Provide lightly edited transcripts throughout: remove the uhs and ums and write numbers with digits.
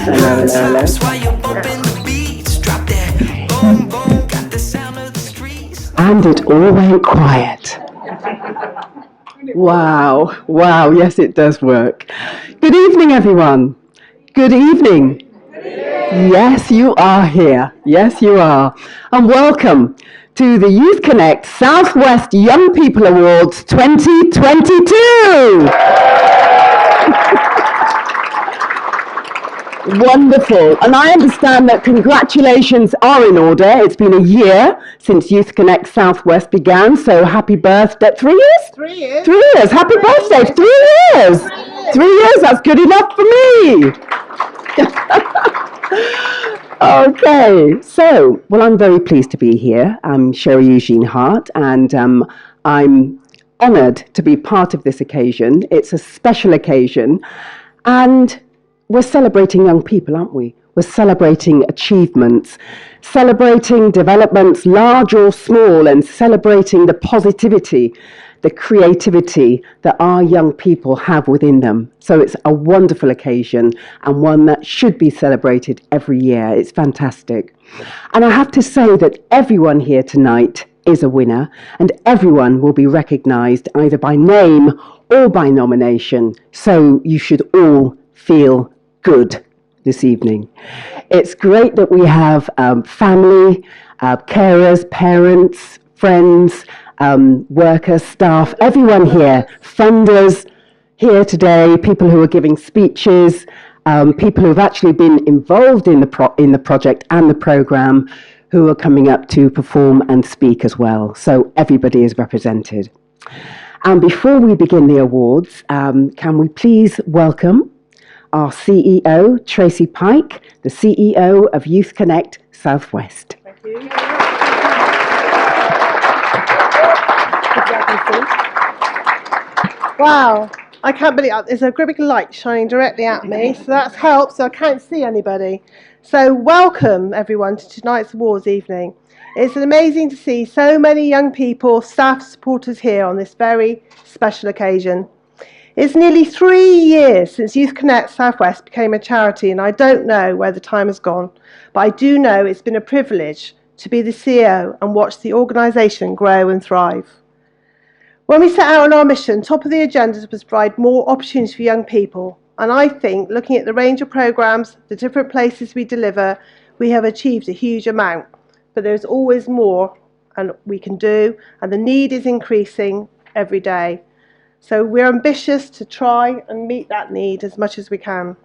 Hello, hello, and it all went quiet. Wow, wow, yes, it does work. Good evening, everyone. Good evening. Yes, you are here. Yes, you are. And welcome to the Youth Connect Southwest Young People Awards 2022. Wonderful. And I understand that congratulations are in order. It's been a year since Youth Connect Southwest began, so happy birthday. 3 years? 3 years. 3 years. Happy birthday. 3 years. 3 years, that's good enough for me. Okay, so, well, I'm very pleased to be here. I'm Sherry Eugene Hart, and I'm honoured to be part of this occasion. It's a special occasion, and we're celebrating young people, aren't we? We're celebrating achievements, celebrating developments, large or small, and celebrating the positivity, the creativity that our young people have within them. So it's a wonderful occasion and one that should be celebrated every year. It's fantastic. And I have to say that everyone here tonight is a winner, and everyone will be recognised either by name or by nomination. So you should all feel good this evening. It's great that we have family, carers, parents, friends, workers, staff, everyone here, funders here today, people who are giving speeches, people who have actually been involved in the project and the programme, who are coming up to perform and speak as well. So everybody is represented. And before we begin the awards, can we please welcome our CEO, Tracey Pike, the CEO of Youth Connect Southwest. Thank you. Wow, I can't believe it. There's a great big light shining directly at me, so that's helped, so I can't see anybody. So welcome, everyone, to tonight's awards evening. It's amazing to see so many young people, staff, supporters here on this very special occasion. It's nearly 3 years since Youth Connect Southwest became a charity, and I don't know where the time has gone, but I do know it's been a privilege to be the CEO and watch the organisation grow and thrive. When we set out on our mission, top of the agenda was to provide more opportunities for young people, and I think looking at the range of programmes, the different places we deliver, we have achieved a huge amount, but there's always more and we can do, and the need is increasing every day. So we're ambitious to try and meet that need as much as we can.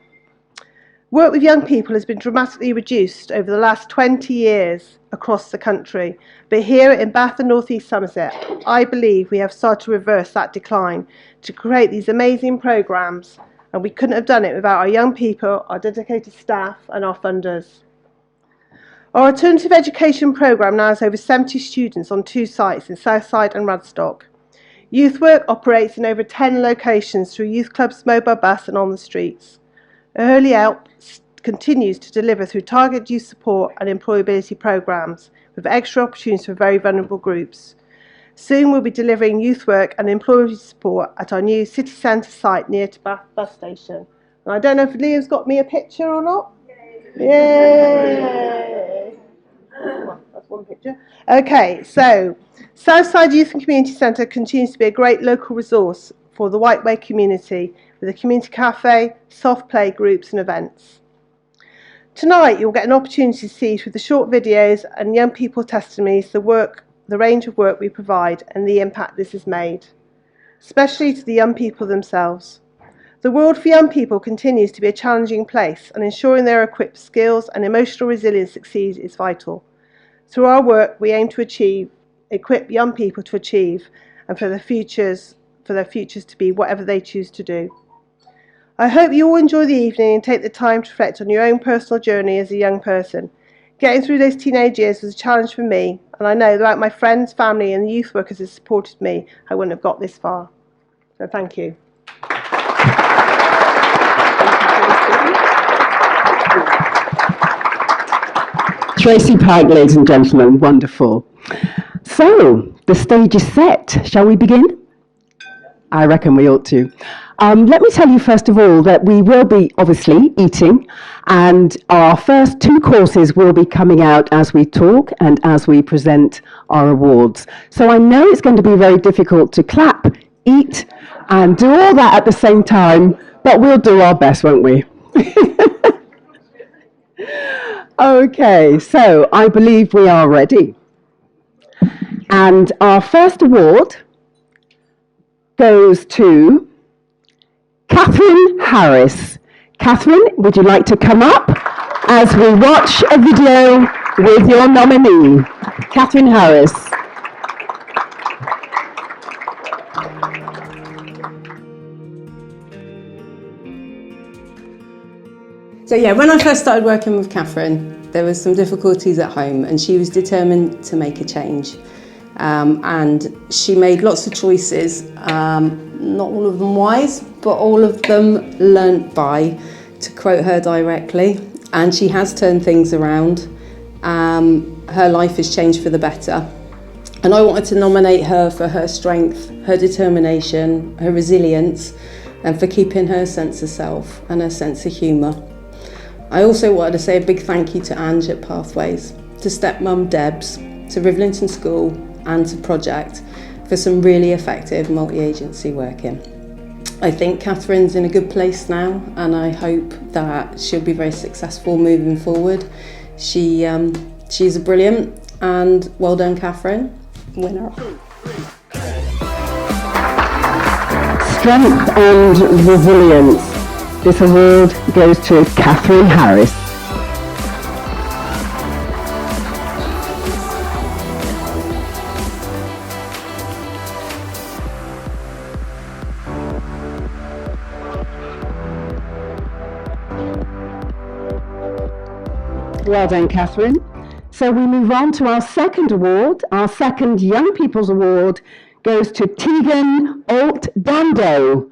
Work with young people has been dramatically reduced over the last 20 years across the country, but here in Bath and North East Somerset, I believe we have started to reverse that decline to create these amazing programmes, and we couldn't have done it without our young people, our dedicated staff and our funders. Our alternative education programme now has over 70 students on 2 sites in Southside and Radstock. Youth work operates in over 10 locations through youth clubs, mobile bus and on the streets. Early Help continues to deliver through targeted youth support and employability programmes with extra opportunities for very vulnerable groups. Soon we'll be delivering youth work and employability support at our new city centre site near to Bath bus station. And I don't know if Liam's got me a picture or not. Yay! That's one picture. Okay, so Southside Youth and Community Centre continues to be a great local resource for the Whiteway community with a community cafe, soft play groups and events. Tonight you'll get an opportunity to see through the short videos and young people testimonies the range of work we provide and the impact this has made, especially to the young people themselves. The world for young people continues to be a challenging place, and ensuring they are equipped with skills and emotional resilience to succeed is vital. Through our work we aim to equip young people to achieve and for their futures to be whatever they choose to do. I hope you all enjoy the evening and take the time to reflect on your own personal journey as a young person. Getting through those teenage years was a challenge for me, and I know that without my friends, family and the youth workers who supported me, I wouldn't have got this far. So thank you. Tracey Pike, ladies and gentlemen, wonderful. So, the stage is set. Shall we begin? I reckon we ought to. Let me tell you first of all that we will be obviously eating, and our first 2 courses will be coming out as we talk and as we present our awards. So I know it's going to be very difficult to clap, eat, and do all that at the same time, but we'll do our best, won't we? Okay, so I believe we are ready. And our first award goes to Catherine Harris. Catherine, would you like to come up as we watch a video with your nominee? Catherine Harris. So yeah, when I first started working with Catherine, there was some difficulties at home and she was determined to make a change. And she made lots of choices, not all of them wise, but all of them learnt by, to quote her directly. And she has turned things around. Her life has changed for the better. And I wanted to nominate her for her strength, her determination, her resilience, and for keeping her sense of self and her sense of humour. I also wanted to say a big thank you to Ange at Pathways, to stepmum Debs, to Rivlington School and to Project for some really effective multi-agency working. I think Catherine's in a good place now and I hope that she'll be very successful moving forward. She's brilliant and well done Catherine, winner. Strength and resilience. This award goes to Catherine Harris. Well done, Catherine. So we move on to our second award. Our second Young People's Award goes to Tegan Alt-Dando.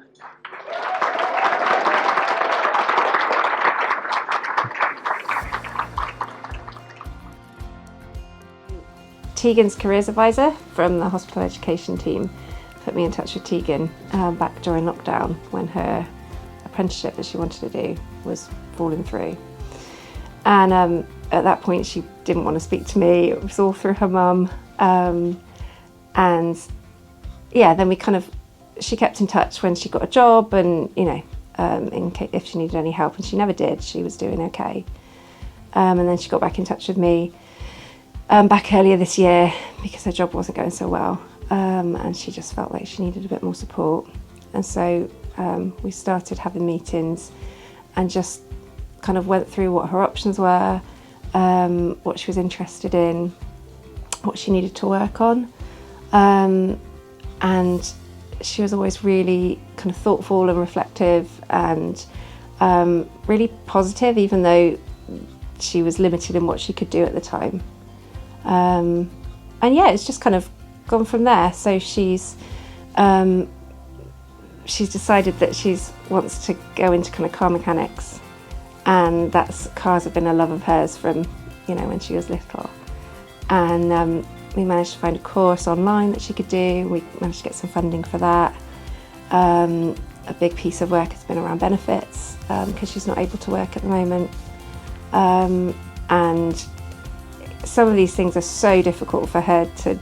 Tegan's careers advisor from the hospital education team put me in touch with Tegan back during lockdown when her apprenticeship that she wanted to do was falling through. And at that point she didn't want to speak to me, it was all through her mum. And yeah, then she kept in touch when she got a job and, you know, if she needed any help, and she never did, she was doing okay. And then she got back in touch with me back earlier this year because her job wasn't going so well, and she just felt like she needed a bit more support. And so we started having meetings and just kind of went through what her options were, what she was interested in, what she needed to work on. And she was always really kind of thoughtful and reflective and really positive, even though she was limited in what she could do at the time. And yeah, it's just kind of gone from there. So she's decided that she wants to go into kind of car mechanics, and cars have been a love of hers from, you know, when she was little. And we managed to find a course online that she could do. We managed to get some funding for that. A big piece of work has been around benefits because she's not able to work at the moment. And some of these things are so difficult for her to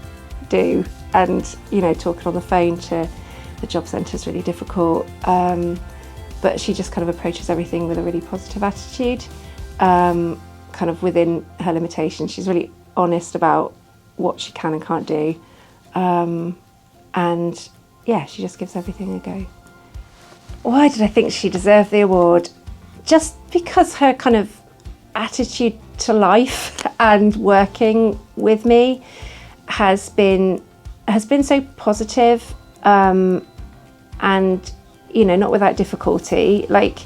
do, and, you know, talking on the phone to the job centre is really difficult. But she just kind of approaches everything with a really positive attitude, kind of within her limitations. She's really honest about what she can and can't do. And yeah, she just gives everything a go. Why did I think she deserved the award? Just because her kind of attitude to life and working with me has been so positive, and, you know, not without difficulty. Like,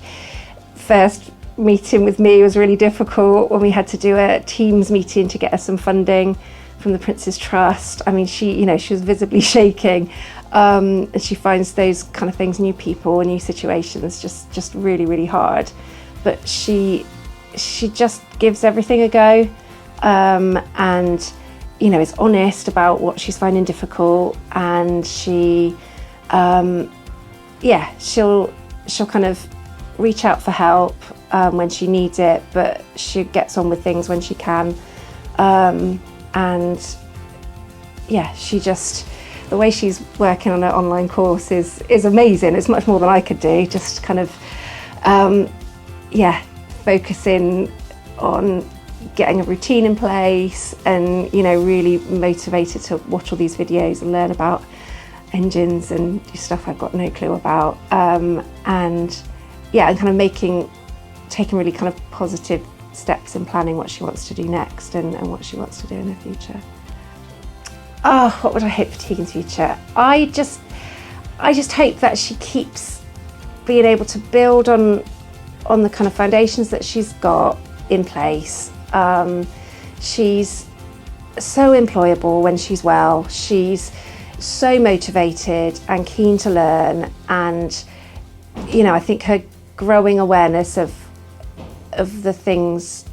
first meeting with me was really difficult when we had to do a Teams meeting to get her some funding from the Prince's Trust. I mean, she was visibly shaking, and she finds those kind of things, new people and new situations, just really, really hard. But she just gives everything a go, and, you know, is honest about what she's finding difficult, and she yeah, she'll kind of reach out for help when she needs it, but she gets on with things when she can. And yeah, the way she's working on her online course is amazing. It's much more than I could do, just kind of, focusing on getting a routine in place and, really motivated to watch all these videos and learn about engines and stuff I've got no clue about. And kind of taking really kind of positive steps in planning what she wants to do next and what she wants to do in the future. Oh, what would I hope for Tegan's future? I just hope that she keeps being able to build on the kind of foundations that she's got in place. She's so employable when she's well. She's so motivated and keen to learn, and I think her growing awareness of the things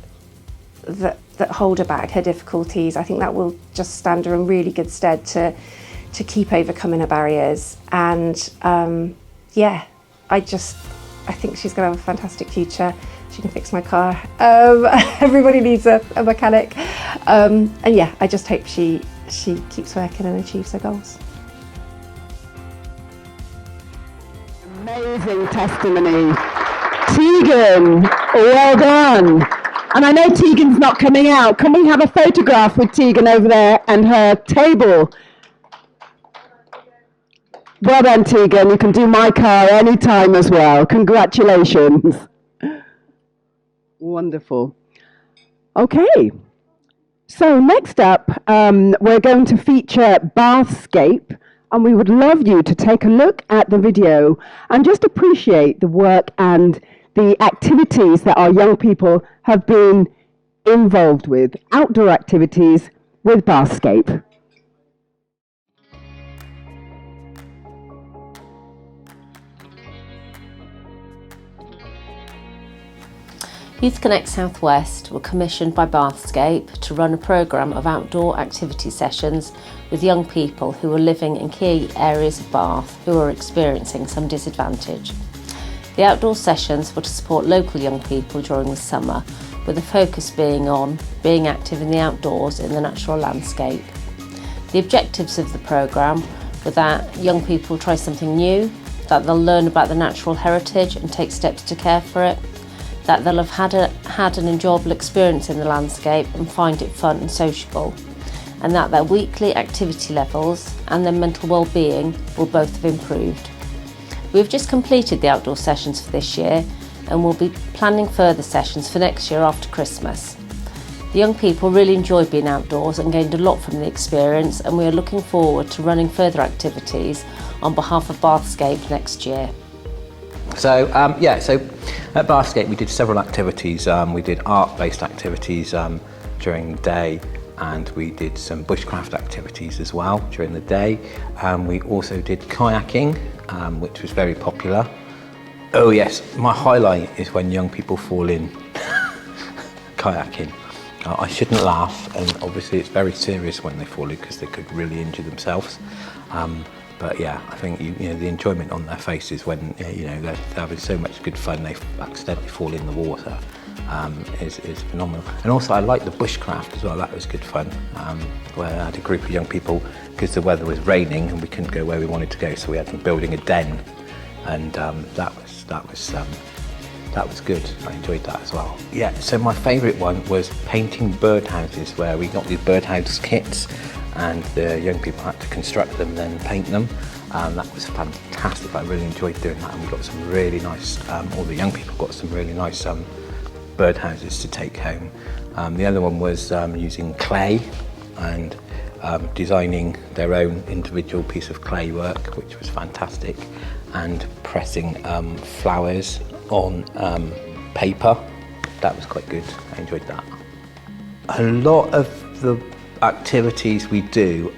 that hold her back, her difficulties, I think that will just stand her in really good stead to keep overcoming her barriers. And I think she's going to have a fantastic future. She can fix my car. Everybody needs a mechanic. I just hope she keeps working and achieves her goals. Amazing testimony. Tegan, well done. And I know Tegan's not coming out. Can we have a photograph with Tegan over there and her table? Well done, Tegan. You can do my car anytime as well. Congratulations. Wonderful. Okay. So next up, we're going to feature Bathscape, and we would love you to take a look at the video and just appreciate the work and the activities that our young people have been involved with, outdoor activities with Bathscape. Youth Connect South West were commissioned by Bathscape to run a programme of outdoor activity sessions with young people who were living in key areas of Bath who were experiencing some disadvantage. The outdoor sessions were to support local young people during the summer, with the focus being on being active in the outdoors in the natural landscape. The objectives of the programme were that young people try something new, that they'll learn about the natural heritage and take steps to care for it, that they'll have had an enjoyable experience in the landscape and find it fun and sociable, and that their weekly activity levels and their mental well-being will both have improved. We've just completed the outdoor sessions for this year and we'll be planning further sessions for next year after Christmas. The young people really enjoyed being outdoors and gained a lot from the experience, and we are looking forward to running further activities on behalf of Bathscape next year. So at Bathscape we did several activities. We did art-based activities during the day, and we did some bushcraft activities as well during the day. We also did kayaking, which was very popular. Oh yes, my highlight is when young people fall in kayaking. I shouldn't laugh, and obviously it's very serious when they fall in because they could really injure themselves. But yeah, I think the enjoyment on their faces when they're having so much good fun, they accidentally fall in the water, is phenomenal. And also I like the bushcraft as well. That was good fun. Where I had a group of young people, because the weather was raining and we couldn't go where we wanted to go, so we had them building a den, and that was good. I enjoyed that as well. Yeah. So my favourite one was painting birdhouses, where we got these birdhouse kits, and the young people had to construct them, then paint them. That was fantastic. I really enjoyed doing that, and we got some really nice, all the young people got some really nice birdhouses to take home. The other one was using clay and designing their own individual piece of clay work, which was fantastic, and pressing flowers on paper. That was quite good. I enjoyed that. A lot of the activities we do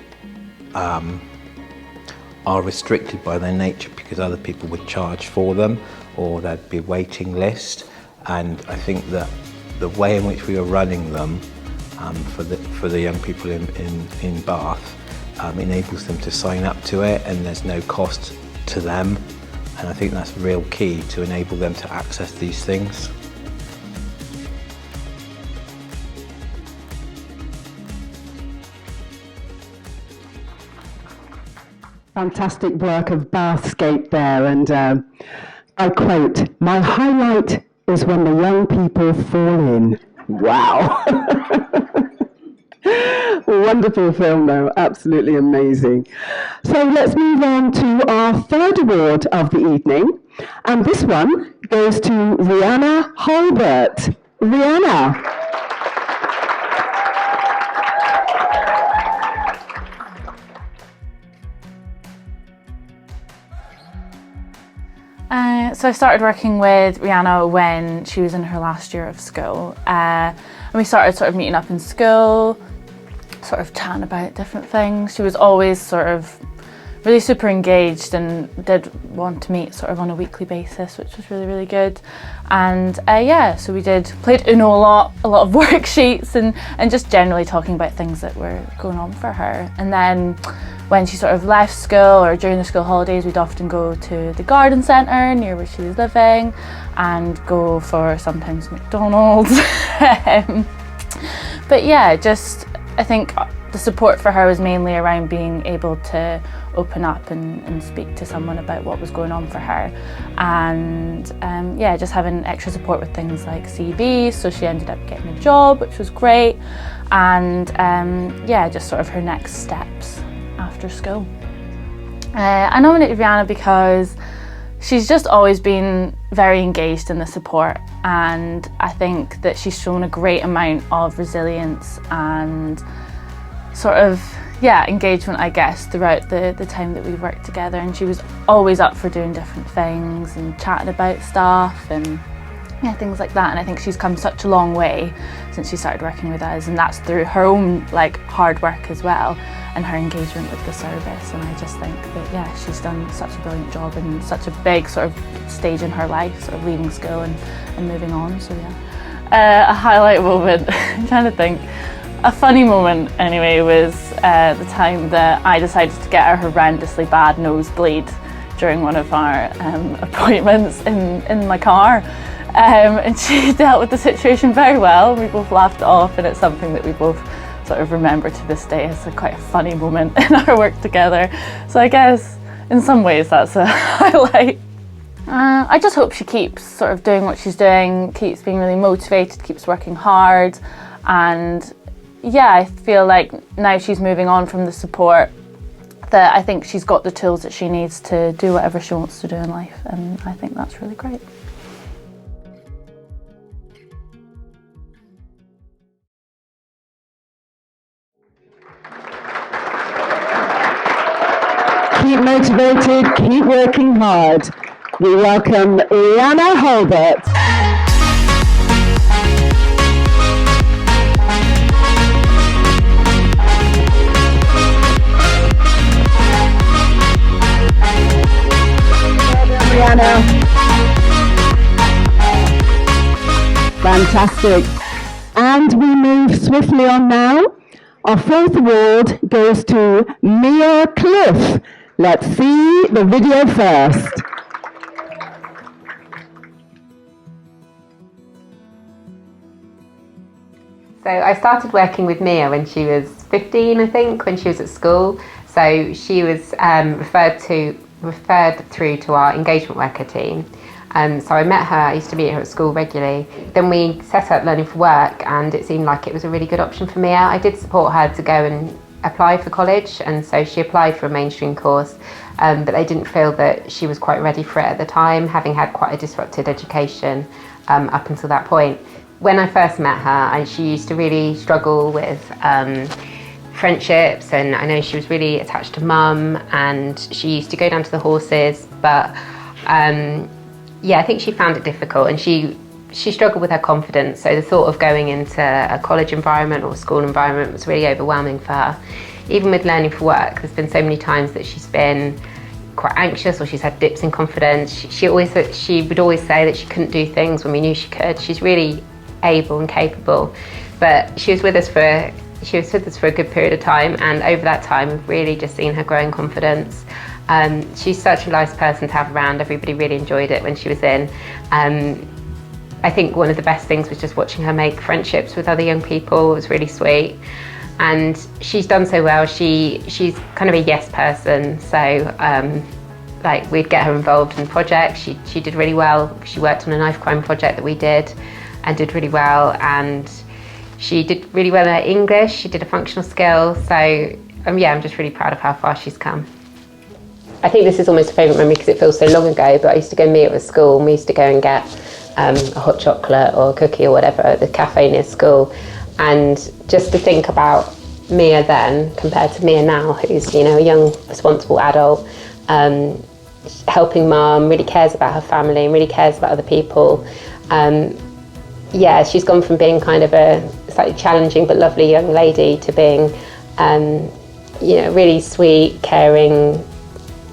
are restricted by their nature because other people would charge for them, or there'd be a waiting list, and I think that the way in which we are running them for the young people in Bath enables them to sign up to it, and there's no cost to them, and I think that's real key to enable them to access these things. Fantastic work of Bathscape there, and I quote, "My highlight is when the young people fall in." Wow. Wonderful film though, absolutely amazing. So let's move on to our third award of the evening, and this one goes to Rihanna Holbert. Rihanna. So I started working with Rihanna when she was in her last year of school, and we started sort of meeting up in school, sort of chatting about different things. She was always sort of really super engaged and did want to meet sort of on a weekly basis, which was really, really good. And yeah, so we played Uno a lot of worksheets and just generally talking about things that were going on for her. And then when she sort of left school or during the school holidays, we'd often go to the garden centre near where she was living and go for sometimes McDonald's. But yeah, just I think the support for her was mainly around being able to open up and speak to someone about what was going on for her, and yeah, just having extra support with things like CVs. So she ended up getting a job, which was great, and yeah, just sort of her next steps after school. I nominated Rihanna because she's just always been very engaged in the support, and I think that she's shown a great amount of resilience and sort of, yeah, engagement, I guess, throughout the time that we've worked together. And she was always up for doing different things and chatting about stuff and yeah, things like that. And I think she's come such a long way since she started working with us, and that's through her own like hard work as well and her engagement with the service. And I just think that yeah, she's done such a brilliant job and such a big sort of stage in her life, sort of leaving school and moving on. So yeah, a highlight moment. I'm trying to think. A funny moment anyway was the time that I decided to get her horrendously bad nosebleed during one of our appointments in my car, and she dealt with the situation very well. We both laughed it off, and it's something that we both sort of remember to this day as quite a funny moment in our work together. So I guess in some ways that's a highlight. I just hope she keeps sort of doing what she's doing, keeps being really motivated, keeps working hard, and yeah, I feel like now she's moving on from the support, that I think she's got the tools that she needs to do whatever she wants to do in life, and I think that's really great. Keep motivated, keep working hard. We welcome Rihanna Holbert. Rihanna. Fantastic. And we move swiftly on now. Our fourth award goes to Mia Cliff. Let's see the video first. So I started working with Mia when she was 15, I think, when she was at school. So she was referred through to our engagement worker team. So I met her, I used to meet her at school regularly. Then we set up Learning for Work, and it seemed like it was a really good option for Mia. I did support her to go and apply for college, and so she applied for a mainstream course, but they didn't feel that she was quite ready for it at the time, having had quite a disrupted education up until that point. When I first met her, she used to really struggle with friendships, and I know she was really attached to mum, and she used to go down to the horses, but yeah, I think she found it difficult, and she struggled with her confidence. So the thought of going into a college environment or school environment was really overwhelming for her. Even with Learning for Work, there's been so many times that she's been quite anxious, or she's had dips in confidence. She would always say that she couldn't do things when we knew she could. She's really able and capable, but she was with us for a good period of time, and over that time we've really just seen her grow in confidence. She's such a nice person to have around. Everybody really enjoyed it when she was in. I think one of the best things was just watching her make friendships with other young people. It was really sweet. And she's done so well. She's kind of a yes person. So like we'd get her involved in projects. She did really well. She worked on a knife crime project that we did and did really well. And she did really well in her English. She did a functional skill. So yeah, I'm just really proud of how far she's come. I think this is almost a favourite memory because it feels so long ago, but I used to go meet at school and we used to go and get a hot chocolate or a cookie or whatever at the cafe near school. And just to think about Mia then compared to Mia now, who's, you know, a young, responsible adult, helping mum, really cares about her family and really cares about other people. Yeah, she's gone from being kind of a slightly challenging but lovely young lady to being, you know, really sweet, caring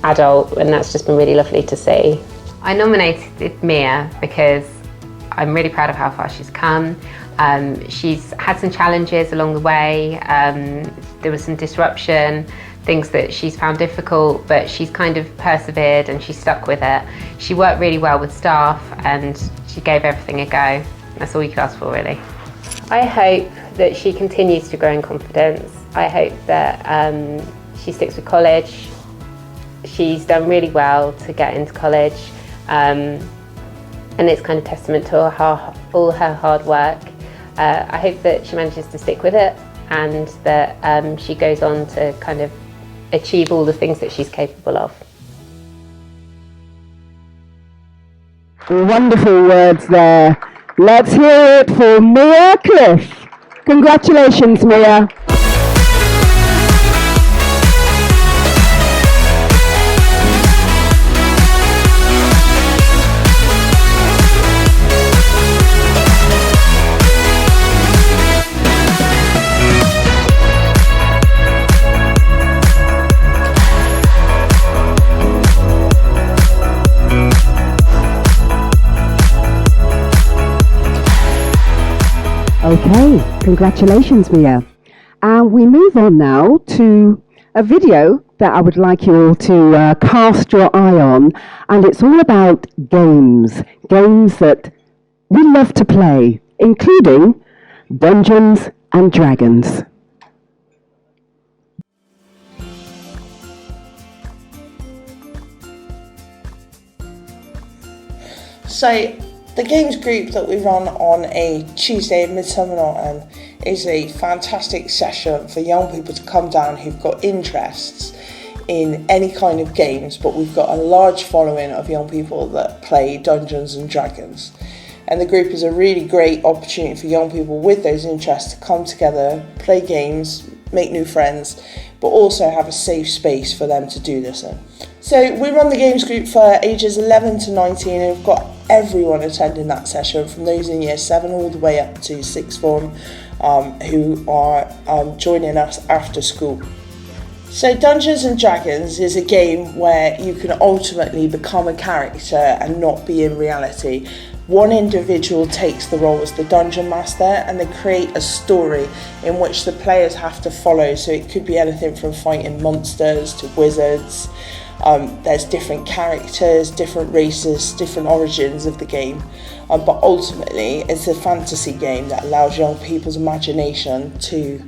adult, and that's just been really lovely to see. I nominated Mia because I'm really proud of how far she's come. She's had some challenges along the way. There was some disruption, things that she's found difficult, but she's kind of persevered and she's stuck with it. She worked really well with staff and she gave everything a go. That's all you could ask for, really. I hope that she continues to grow in confidence. I hope that she sticks with college. She's done really well to get into college, and it's kind of testament to all her hard work. I hope that she manages to stick with it and that she goes on to kind of achieve all the things that she's capable of. Wonderful words there. Let's hear it for Mia Cliff. Congratulations, Mia. Okay, congratulations, Mia. And we move on now to a video that I would like you all to cast your eye on. And it's all about games that we love to play, including Dungeons and Dragons. So, the games group that we run on a Tuesday in Midsummer Norton is a fantastic session for young people to come down who've got interests in any kind of games, but we've got a large following of young people that play Dungeons and Dragons. And the group is a really great opportunity for young people with those interests to come together, play games, make new friends, but also have a safe space for them to do this in. So we run the games group for ages 11 to 19 and we've got everyone attending that session from those in year 7 all the way up to 6th form who are joining us after school. So Dungeons and Dragons is a game where you can ultimately become a character and not be in reality. One individual takes the role as the dungeon master and they create a story in which the players have to follow. So it could be anything from fighting monsters to wizards. There's different characters, different races, different origins of the game. But ultimately, it's a fantasy game that allows young people's imagination to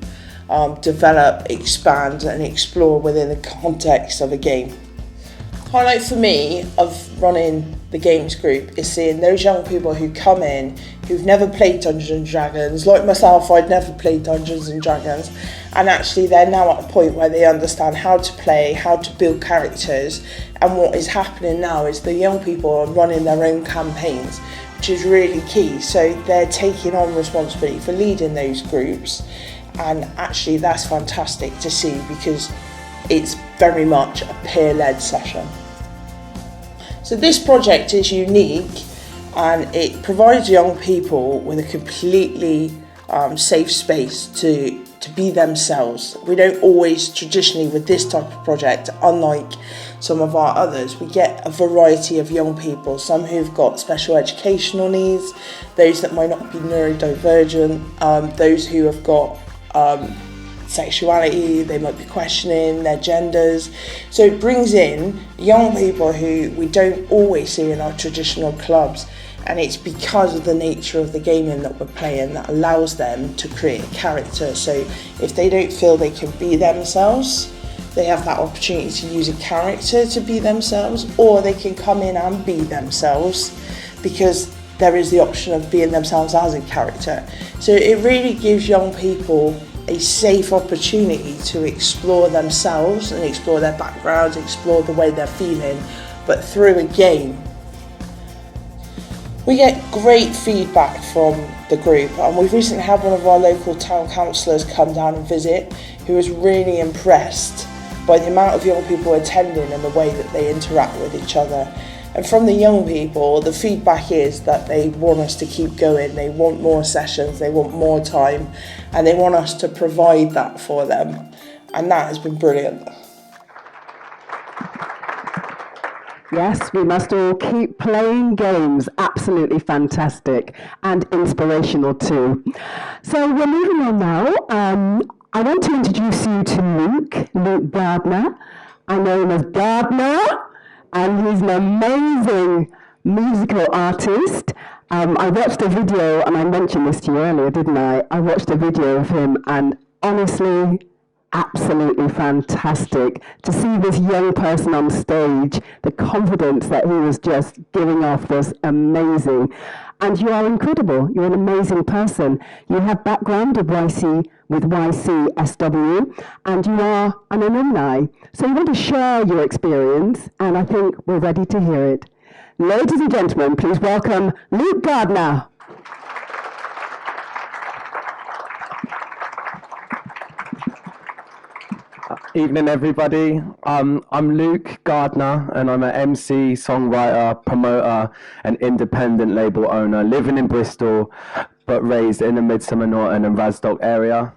develop, expand and explore within the context of a game. Highlight for me of running the games group is seeing those young people who come in who've never played Dungeons and Dragons. Like myself, I'd never played Dungeons and Dragons, and actually they're now at a point where they understand how to play, how to build characters, and what is happening now is the young people are running their own campaigns, which is really key. So they're taking on responsibility for leading those groups, and actually that's fantastic to see because it's very much a peer-led session. So this project is unique and it provides young people with a completely safe space to be themselves. We don't always traditionally with this type of project, unlike some of our others, we get a variety of young people, some who've got special educational needs, those that might not be neurodivergent, those who have got sexuality, they might be questioning their genders. So it brings in young people who we don't always see in our traditional clubs, and it's because of the nature of the gaming that we're playing that allows them to create a character. So if they don't feel they can be themselves, they have that opportunity to use a character to be themselves, or they can come in and be themselves, because there is the option of being themselves as a character. So it really gives young people a safe opportunity to explore themselves and explore their backgrounds, explore the way they're feeling, but through a game. We get great feedback from the group, and we've recently had one of our local town councillors come down and visit, who was really impressed by the amount of young people attending and the way that they interact with each other. And from the young people, the feedback is that they want us to keep going, they want more sessions, they want more time, and they want us to provide that for them. And that has been brilliant. Yes, we must all keep playing games. Absolutely fantastic and inspirational too. So we're moving on now. I want to introduce you to Luke Gardner. I know him as Gardner, and he's an amazing musical artist. I watched a video, and I mentioned this to you earlier, didn't I? I watched a video of him, and honestly, absolutely fantastic to see this young person on stage. The confidence that he was just giving off was amazing. And you are incredible. You're an amazing person. You have background with YCSW, and you are an alumni. So you want to share your experience, and I think we're ready to hear it. Ladies and gentlemen, please welcome Luke Gardner. Evening, everybody. I'm Luke Gardner, and I'm an MC, songwriter, promoter, and independent label owner, living in Bristol, but raised in the Midsummer Norton and Radstock area.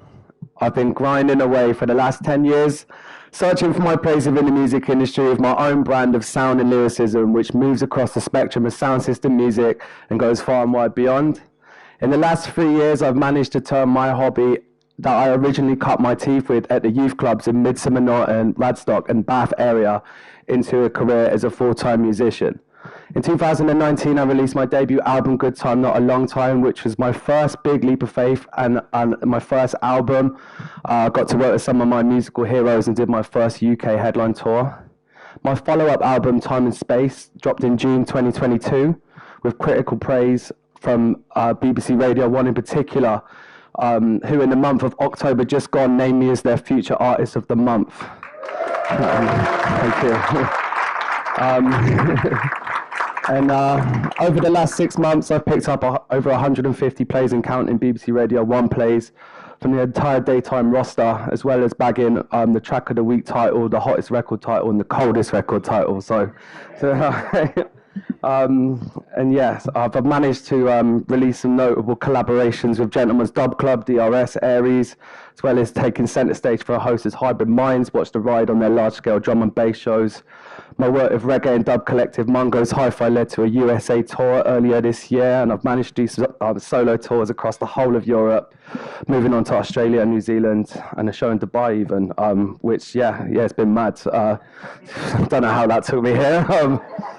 I've been grinding away for the last 10 years, searching for my place within the music industry with my own brand of sound and lyricism, which moves across the spectrum of sound system music and goes far and wide beyond. In the last 3 years, I've managed to turn my hobby that I originally cut my teeth with at the youth clubs in Midsummer Norton, Radstock and Bath area into a career as a full-time musician. In 2019, I released my debut album, Good Time Not a Long Time, which was my first big leap of faith and my first album. I got to work with some of my musical heroes and did my first UK headline tour. My follow-up album, Time and Space, dropped in June 2022 with critical praise from BBC Radio 1 in particular, who in the month of October just gone named me as their Future Artist of the Month. Thank you. And over the last 6 months, I've picked up over 150 plays and counting BBC Radio 1 plays from the entire daytime roster, as well as bagging the Track of the Week title, the hottest record title, and the coldest record title. And yes, I've managed to release some notable collaborations with Gentleman's Dub Club, DRS, Aries, as well as taking centre stage for a host as Hybrid Minds, watched the ride on their large-scale drum and bass shows. My work with reggae and dub collective Mungo's Hi-Fi led to a USA tour earlier this year, and I've managed to do solo tours across the whole of Europe, moving on to Australia and New Zealand, and a show in Dubai even, which, yeah, it's been mad. Don't know how that took me here.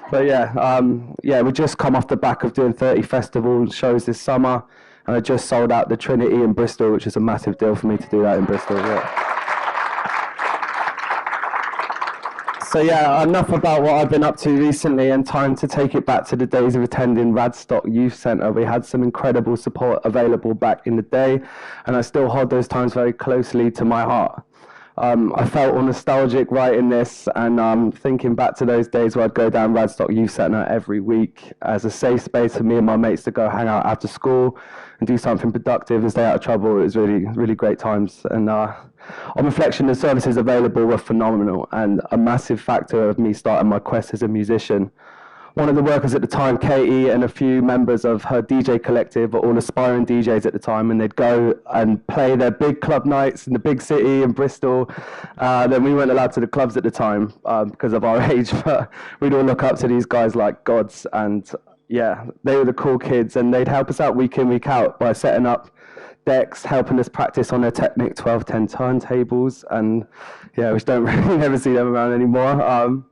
But yeah, we just come off the back of doing 30 festival shows this summer, and I just sold out the Trinity in Bristol, which is a massive deal for me to do that in Bristol. Yeah. So yeah, enough about what I've been up to recently, and time to take it back to the days of attending Radstock Youth Centre. We had some incredible support available back in the day, and I still hold those times very closely to my heart. I felt all nostalgic writing this, and thinking back to those days where I'd go down Radstock Youth Centre every week as a safe space for me and my mates to go hang out after school and do something productive and stay out of trouble. It was really, really great times. And on reflection, the services available were phenomenal and a massive factor of me starting my quest as a musician. One of the workers at the time, Katie, and a few members of her DJ collective were all aspiring DJs at the time, and they'd go and play their big club nights in the big city in Bristol. Then we weren't allowed to the clubs at the time because of our age, but we'd all look up to these guys like gods, and yeah, they were the cool kids, and they'd help us out week in, week out by setting up decks, helping us practice on their Technic 1210 turntables, and yeah, which don't really never see them around anymore.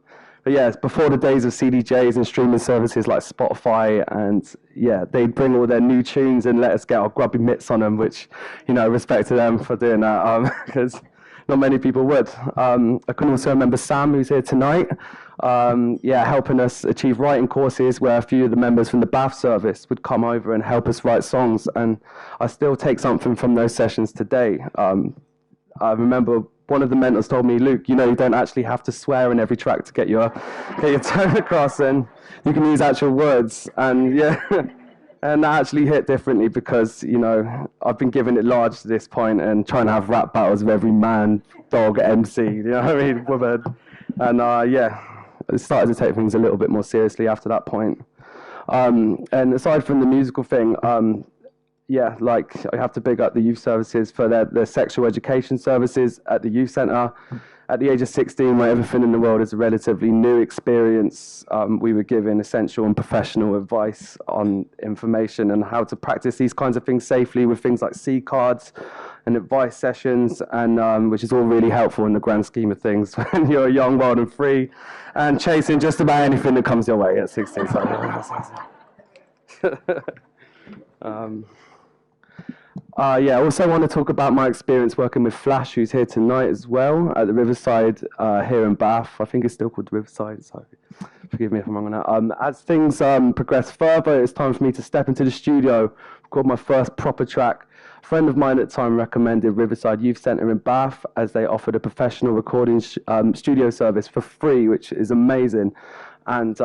But yeah, it's before the days of CDJs and streaming services like Spotify, and yeah, they'd bring all their new tunes and let us get our grubby mitts on them, which, you know, respect to them for doing that, because not many people would. I can also remember Sam, who's here tonight, yeah, helping us achieve writing courses where a few of the members from the Bath service would come over and help us write songs, and I still take something from those sessions today. I remember one of the mentors told me, Luke, you know, you don't actually have to swear in every track to get your tone across, and you can use actual words. And yeah, and that actually hit differently because, you know, I've been giving it large to this point and trying to have rap battles with every man, dog, MC, you know what I mean, woman. And yeah, I started to take things a little bit more seriously after that point. And aside from the musical thing, yeah, like I have to big up the youth services for their sexual education services at the youth centre. At the age of 16, where everything in the world is a relatively new experience, we were given essential and professional advice on information and how to practice these kinds of things safely with things like C cards and advice sessions, and which is all really helpful in the grand scheme of things when you're young, wild and free and chasing just about anything that comes your way at 16. Yeah, I also want to talk about my experience working with Flash, who's here tonight as well, at the Riverside here in Bath. I think it's still called the Riverside, so forgive me if I'm wrong on that. As things progress further, it's time for me to step into the studio, record my first proper track. A friend of mine at the time recommended Riverside Youth Centre in Bath, as they offered a professional recording studio service for free, which is amazing. And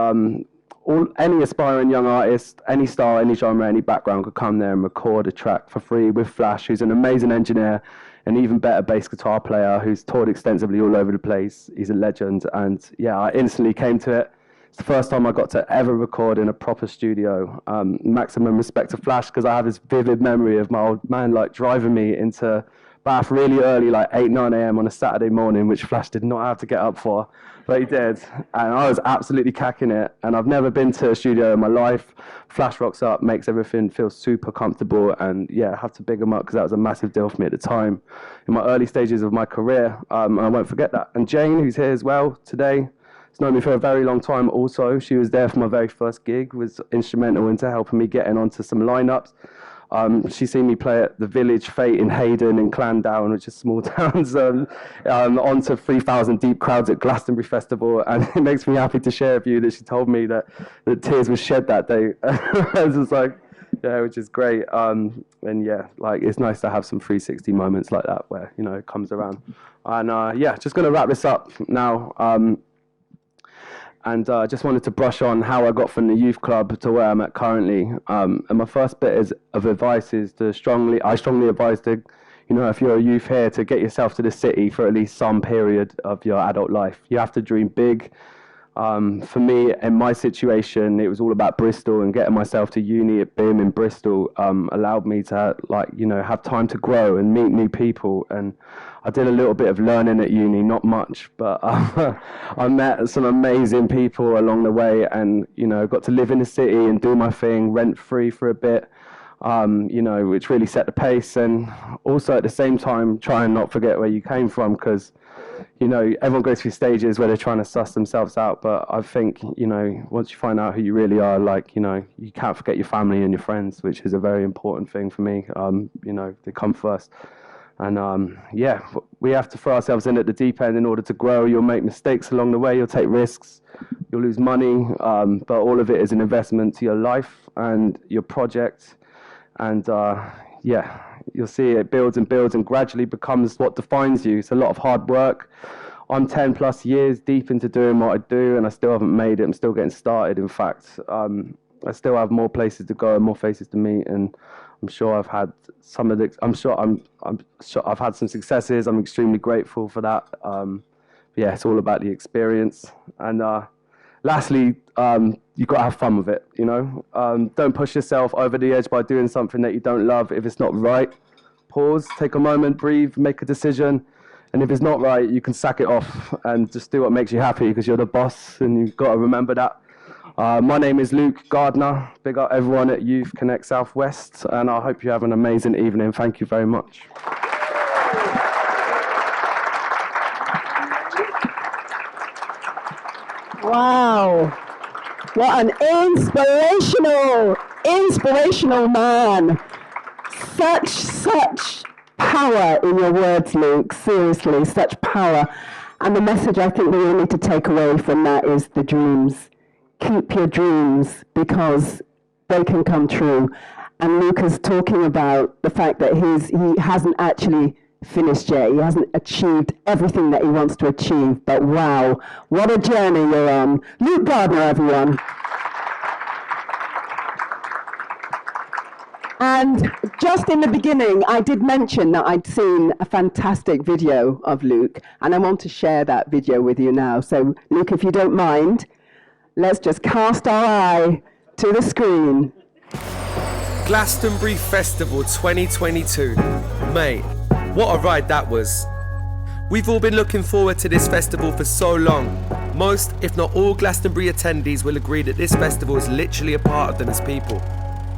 any aspiring young artist, any style, any genre, any background could come there and record a track for free with Flash, who's an amazing engineer, an even better bass guitar player who's toured extensively all over the place. He's a legend, and yeah, I instantly came to it. It's the first time I got to ever record in a proper studio. Maximum respect to Flash, because I have this vivid memory of my old man like driving me into Bath really early, like 8, 9 a.m. on a Saturday morning, which Flash did not have to get up for, but he did. And I was absolutely cacking it. And I've never been to a studio in my life. Flash rocks up, makes everything feel super comfortable. And yeah, I have to big him up because that was a massive deal for me at the time in my early stages of my career. And I won't forget that. And Jane, who's here as well today, has known me for a very long time also. She was there for my very first gig, was instrumental into helping me getting onto some lineups. She's seen me play at the Village, Fate in Hayden and Clandown, which is small towns, onto 3,000 deep crowds at Glastonbury Festival, and it makes me happy to share with you that she told me that tears were shed that day. I was just like, yeah, which is great. And yeah, like it's nice to have some 360 moments like that where, you know, it comes around. And yeah, just going to wrap this up now. And just wanted to brush on how I got from the youth club to where I'm at currently. And my first bit of advice is I strongly advise to, you know, if you're a youth here, to get yourself to the city for at least some period of your adult life. You have to dream big. For me, in my situation, it was all about Bristol, and getting myself to uni at BIM in Bristol allowed me to, like, you know, have time to grow and meet new people. And I did a little bit of learning at uni, not much, but I met some amazing people along the way, and, you know, got to live in the city and do my thing rent-free for a bit, you know, which really set the pace. And also at the same time, try and not forget where you came from, because, you know, everyone goes through stages where they're trying to suss themselves out, but I think, you know, once you find out who you really are, like, you know, you can't forget your family and your friends, which is a very important thing for me. You know, they come first. And yeah, we have to throw ourselves in at the deep end in order to grow. You'll make mistakes along the way, you'll take risks, you'll lose money, but all of it is an investment to your life and your project. And yeah, you'll see it builds and builds and gradually becomes what defines you. It's a lot of hard work. I'm 10 plus years deep into doing what I do, and I still haven't made it. I'm still getting started. In fact, I still have more places to go and more faces to meet, and I'm sure I've had some of the. I'm sure I've had some successes. I'm extremely grateful for that. Yeah, it's all about the experience. And lastly, you've got to have fun with it. You know, don't push yourself over the edge by doing something that you don't love. If it's not right, pause, take a moment, breathe, make a decision. And if it's not right, you can sack it off and just do what makes you happy, because you're the boss, and you've got to remember that. My name is Luke Gardner. Big up everyone at Youth Connect Southwest, and I hope you have an amazing evening. Thank you very much. Wow. What an inspirational man. Such power in your words, Luke. Seriously, such power. And the message I think we all need to take away from that is the dreams. Keep your dreams because they can come true. And Luke is talking about the fact that he hasn't actually finished yet. He hasn't achieved everything that he wants to achieve. But wow, what a journey you're on. Luke Gardner, everyone. And just in the beginning, I did mention that I'd seen a fantastic video of Luke, and I want to share that video with you now. So, Luke, if you don't mind, let's just cast our eye to the screen. Glastonbury Festival 2022. Mate, what a ride that was. We've all been looking forward to this festival for so long. Most, if not all, Glastonbury attendees will agree that this festival is literally a part of them as people.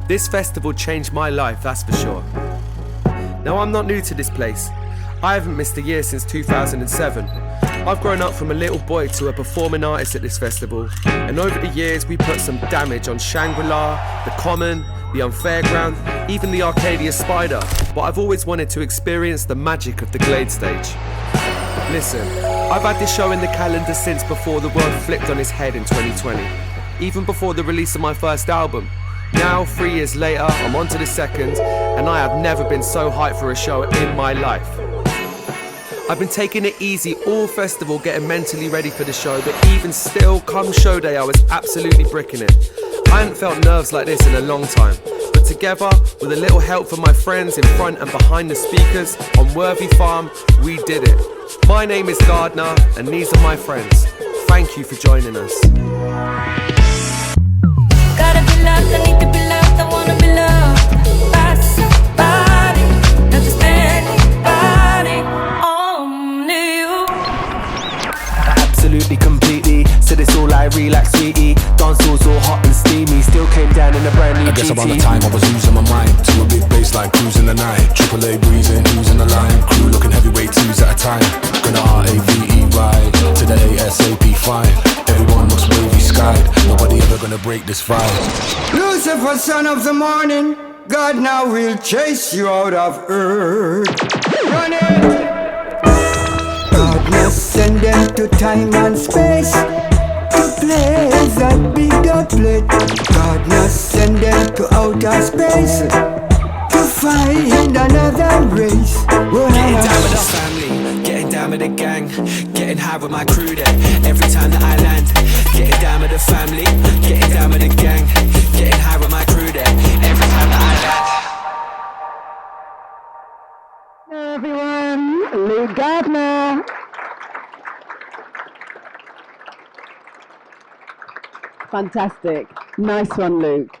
This festival changed my life, that's for sure. Now, I'm not new to this place. I haven't missed a year since 2007. I've grown up from a little boy to a performing artist at this festival, and over the years we put some damage on Shangri-La, the Common, the Unfairground, even the Arcadia Spider, but I've always wanted to experience the magic of the Glade stage. Listen, I've had this show in the calendar since before the world flipped on its head in 2020, even before the release of my first album. Now, 3 years later, I'm on to the second, and I have never been so hyped for a show in my life. I've been taking it easy all festival, getting mentally ready for the show, but even still, come show day, I was absolutely bricking it. I hadn't felt nerves like this in a long time, but together, with a little help from my friends in front and behind the speakers on Worthy Farm, we did it. My name is Gardner, and these are my friends. Thank you for joining us. Gotta be loved, I need to be loved, I wanna be loved by somebody, not just anybody, only you. Absolutely, completely, said it's all I like sweetie. Dance was all hot and steamy, still came down in a brand new GT. I guess around the time I was losing my mind to a big bass like cruising the night. AAA breezing, who's in the line? Crew looking heavyweight twos at a time. Gonna RAVE ride to the ASAP 5. Everyone looks wavy skied. Nobody ever gonna break this vibe. Lucifer, son of the morning, God now will chase you out of earth. Run it! God must send them to time and space to play that big doublet. God must send them to outer space to find another race. Getting down with the family, getting down with the gang, getting high with my crew there. Every time that I land, getting down with the family, getting down with the gang, getting high with my crew there. Every time that I land. Hello everyone, Luke Gardner. Fantastic. Nice one, Luke.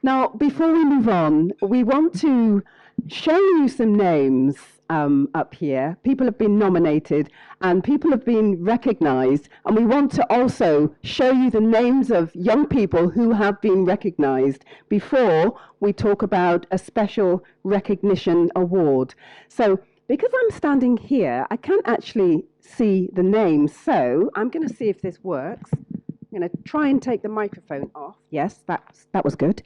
Now, before we move on, we want to show you some names up here. People have been nominated and people have been recognized, and we want to also show you the names of young people who have been recognized before we talk about a special recognition award. So, because I'm standing here, I can't actually see the names, so I'm going to see if this works. I'm going to try and take the microphone off. Yes, that was good.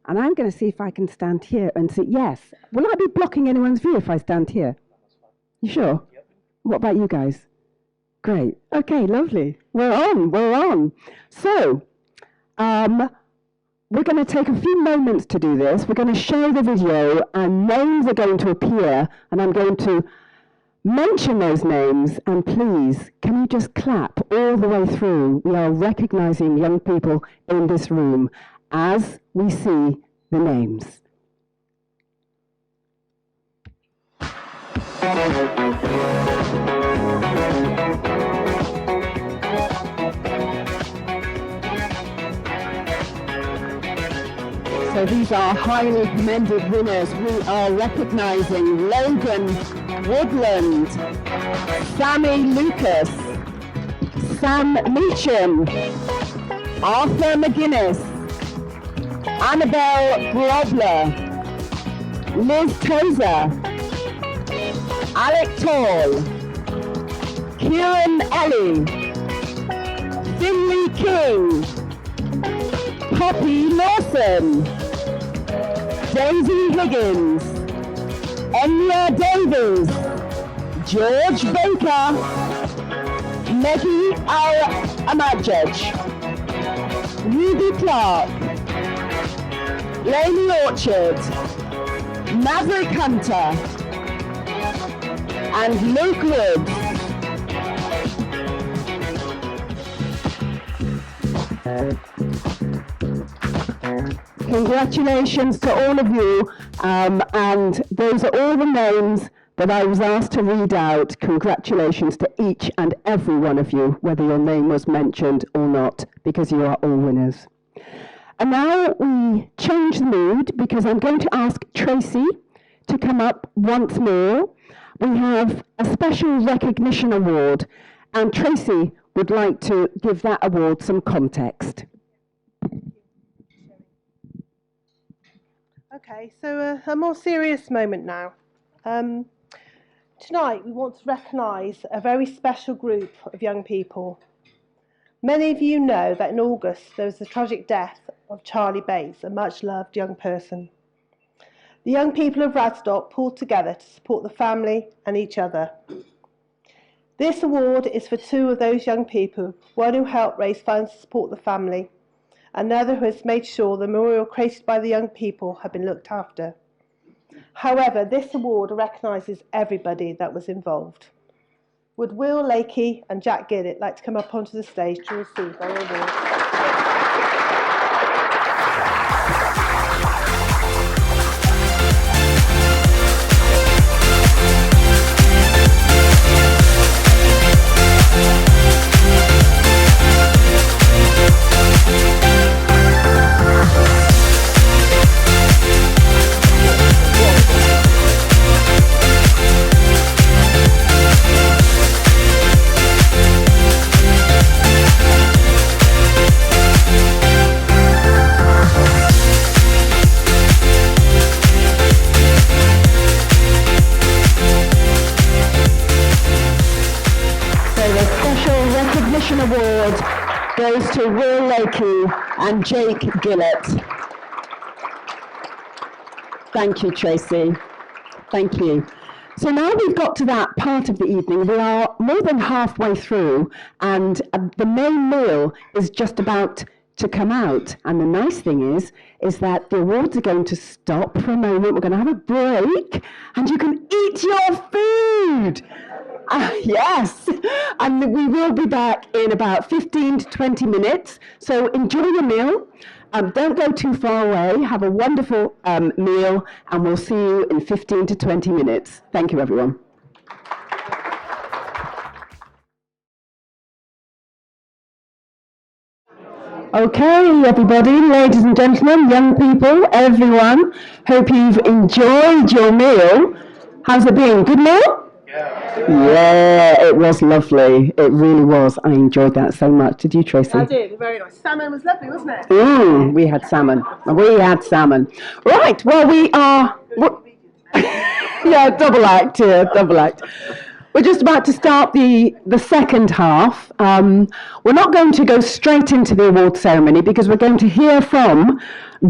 And I'm going to see if I can stand here and see. Yes. Will I be blocking anyone's view if I stand here? You sure? Yep. What about you guys? Great. Okay, lovely. We're on. So, we're going to take a few moments to do this. We're going to show the video, and names are going to appear, and I'm going to mention those names, and please, can you just clap all the way through? We are recognizing young people in this room as we see the names. So these are highly commended winners. We are recognizing Logan Woodland, Sammy Lucas, Sam Meacham, Arthur McGuinness, Annabelle Grobler, Liz Tozer, Alec Tall, Kieran Ellie, Finley King, Poppy Lawson, Daisy Higgins, Enya Davies, George Baker, Maggie Al-Amajaj, Ruby Clark, Lainey Orchard, Maverick Hunter, and Luke Woods. Congratulations to all of you, and those are all the names that I was asked to read out. Congratulations to each and every one of you, whether your name was mentioned or not, because you are all winners. And now we change the mood, because I'm going to ask Tracey to come up once more. We have a special recognition award, and Tracey would like to give that award some context. Okay, so a more serious moment now. Tonight we want to recognise a very special group of young people. Many of you know that in August there was the tragic death of Charlie Bates, a much loved young person. The young people of Radstock pulled together to support the family and each other. This award is for two of those young people, one who helped raise funds to support the family, another who has made sure the memorial created by the young people have been looked after. However, this award recognises everybody that was involved. Would Will Lakey and Jack Gillett like to come up onto the stage to receive their award? Award goes to Will Lakey and Jake Gillett. Thank you, Tracey. Thank you. So now we've got to that part of the evening. We are more than halfway through, and the main meal is just about to come out. And the nice thing is that the awards are going to stop for a moment. We're going to have a break, and you can eat your food. Yes, and we will be back in about 15 to 20 minutes. So enjoy your meal. Don't go too far away. Have a wonderful meal, and we'll see you in 15 to 20 minutes. Thank you, everyone. Okay, everybody, ladies and gentlemen, young people, everyone, hope you've enjoyed your meal. How's it been? Good meal? Yeah, it was lovely. It really was. I enjoyed that so much. Did you, Tracey? I did. Very nice. Salmon was lovely, wasn't it? We had salmon. We had salmon. Right. Well, we are. Yeah, double act here. Double act. We're just about to start the second half. We're not going to go straight into the award ceremony because we're going to hear from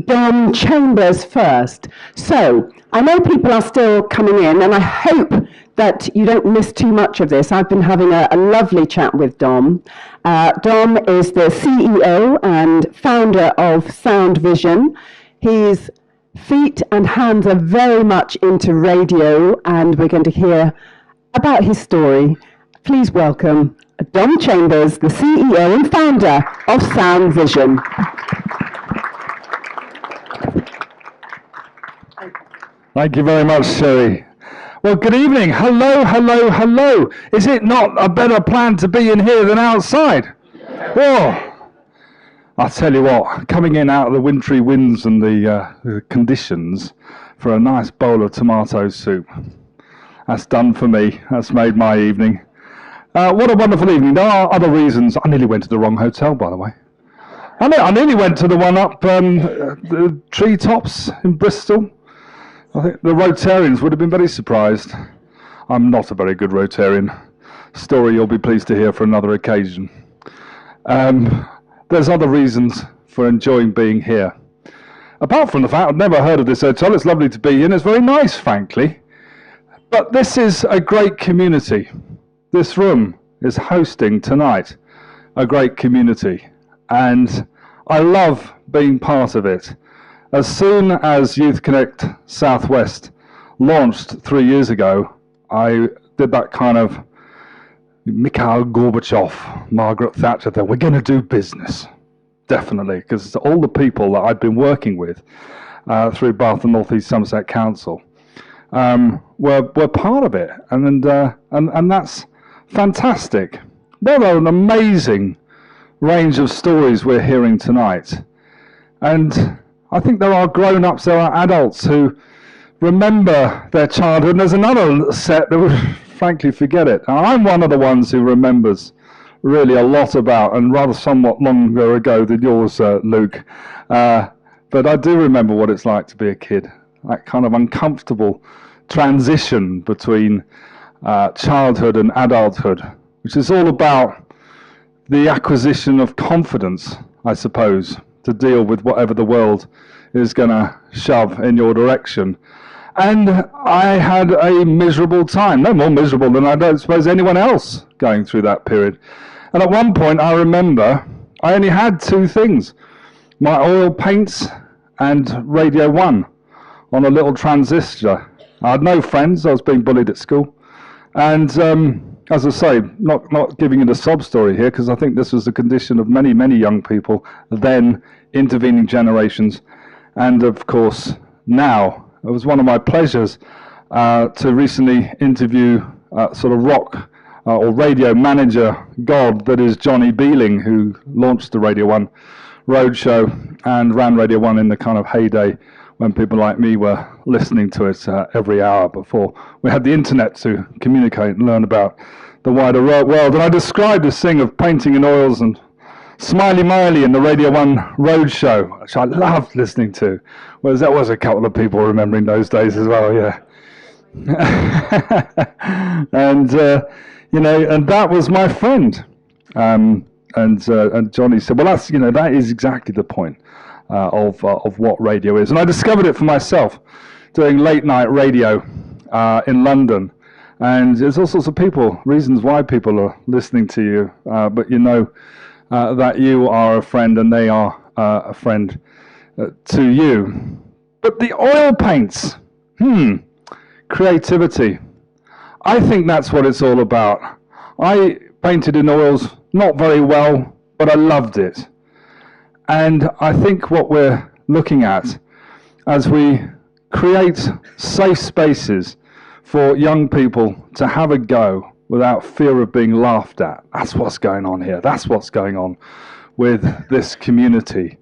Dom Chambers first. So I know people are still coming in, and I hope that you don't miss too much of this. I've been having a lovely chat with Dom. Dom is the CEO and founder of Sound Vision. His feet and hands are very much into radio, and we're going to hear about his story. Please welcome Dom Chambers, the CEO and founder of Sound Vision. Thank you very much, Sherry. Well, good evening. Hello, hello, hello. Is it not a better plan to be in here than outside? Oh, I'll tell you what, coming in out of the wintry winds and the conditions for a nice bowl of tomato soup, that's done for me. That's made my evening. What a wonderful evening. There are other reasons. I nearly went to the wrong hotel, by the way. I nearly went to the one up the Treetops in Bristol. I think the Rotarians would have been very surprised. I'm not a very good Rotarian. Story you'll be pleased to hear for another occasion. There's other reasons for enjoying being here. Apart from the fact I've never heard of this hotel, it's lovely to be here, and it's very nice, frankly. But this is a great community. This room is hosting tonight a great community, and I love being part of it. As soon as Youth Connect Southwest launched 3 years ago, I did that kind of Mikhail Gorbachev, Margaret Thatcher thing. We're going to do business, definitely, because all the people that I've been working with through Bath and North East Somerset Council were part of it, and that's fantastic. What an amazing range of stories we're hearing tonight, and I think there are grown-ups, there are adults who remember their childhood, and there's another set that would frankly forget it. And I'm one of the ones who remembers really a lot about, and rather somewhat longer ago than yours, Luke. But I do remember what it's like to be a kid, that kind of uncomfortable transition between childhood and adulthood, which is all about the acquisition of confidence, I suppose, to deal with whatever the world is going to shove in your direction. And I had a miserable time, no more miserable than I don't suppose anyone else going through that period. And at one point I remember I only had two things, my oil paints and Radio 1 on a little transistor. I had no friends, I was being bullied at school. And as I say, not giving you the sob story here, because I think this was the condition of many, many young people then, intervening generations, and of course now. It was one of my pleasures to recently interview sort of rock or radio manager god that is Johnny Beeling, who launched the Radio 1 roadshow and ran Radio 1 in the kind of heyday when people like me were listening to it every hour before we had the internet to communicate and learn about the wider world. And I described this thing of painting in oils and Smiley Miley in the Radio 1 roadshow, which I loved listening to. Whereas there was a couple of people remembering those days as well, yeah. And and that was my friend. And Johnny said, well, that is exactly the point of what radio is. And I discovered it for myself doing late night radio in London. And there's all sorts of reasons why people are listening to you, but that you are a friend and they are a friend to you. But the oil paints, creativity. I think that's what it's all about. I painted in oils, not very well, but I loved it. And I think what we're looking at as we create safe spaces for young people to have a go without fear of being laughed at. That's what's going on here. That's what's going on with this community.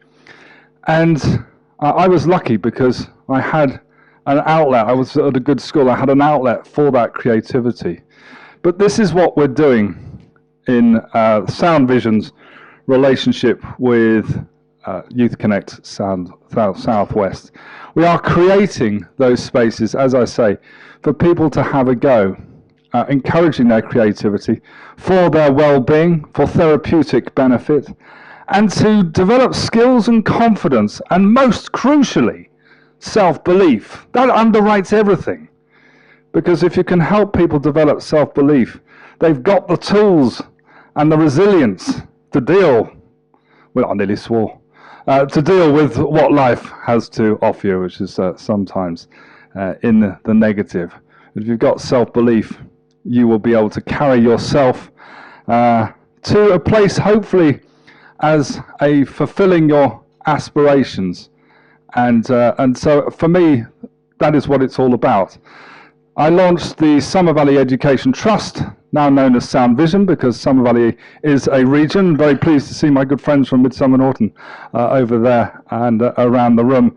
And I was lucky because I had an outlet. I was at a good school. I had an outlet for that creativity. But this is what we're doing in Sound Vision's relationship with Youth Connect Southwest. We are creating those spaces, as I say, for people to have a go. Encouraging their creativity for their well-being, for therapeutic benefit, and to develop skills and confidence, and most crucially, self-belief. That underwrites everything. Because if you can help people develop self-belief, they've got the tools and the resilience to deal, well, I nearly swore, to deal with what life has to offer you, which is sometimes in the negative. If you've got self-belief, you will be able to carry yourself to a place, hopefully, as a fulfilling your aspirations. And so for me, that is what it's all about. I launched the Somer Valley Education Trust, now known as Sound Vision, because Somer Valley is a region. Very pleased to see my good friends from Midsummer Norton over there and around the room.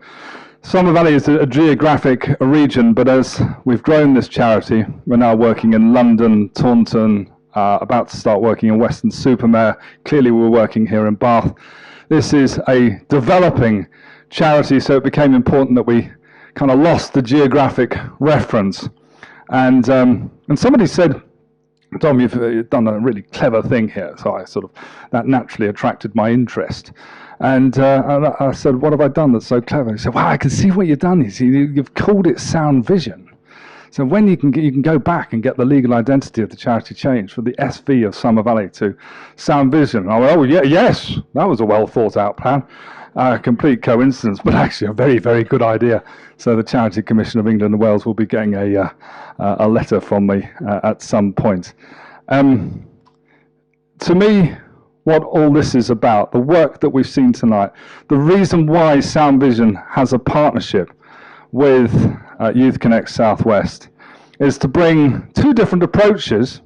Somer Valley is a geographic region, but as we've grown this charity, we're now working in London, Taunton, about to start working in Weston-super-Mare. Clearly we're working here in Bath. this is a developing charity, so it became important that we kind of lost the geographic reference. And somebody said, Tom, you've done a really clever thing here. So that naturally attracted my interest. And I said, what have I done that's so clever? He said, wow, I can see what you've done. You've called it Sound Vision. So when you can go back and get the legal identity of the charity changed from the SV of Summer Valley to Sound Vision. I went, oh yeah, yes, that was a well thought out plan. Complete coincidence, but actually a very, very good idea. So the Charity Commission of England and Wales will be getting a letter from me at some point. To me, what all this is about, the work that we've seen tonight, the reason why Sound Vision has a partnership with Youth Connect Southwest is to bring two different approaches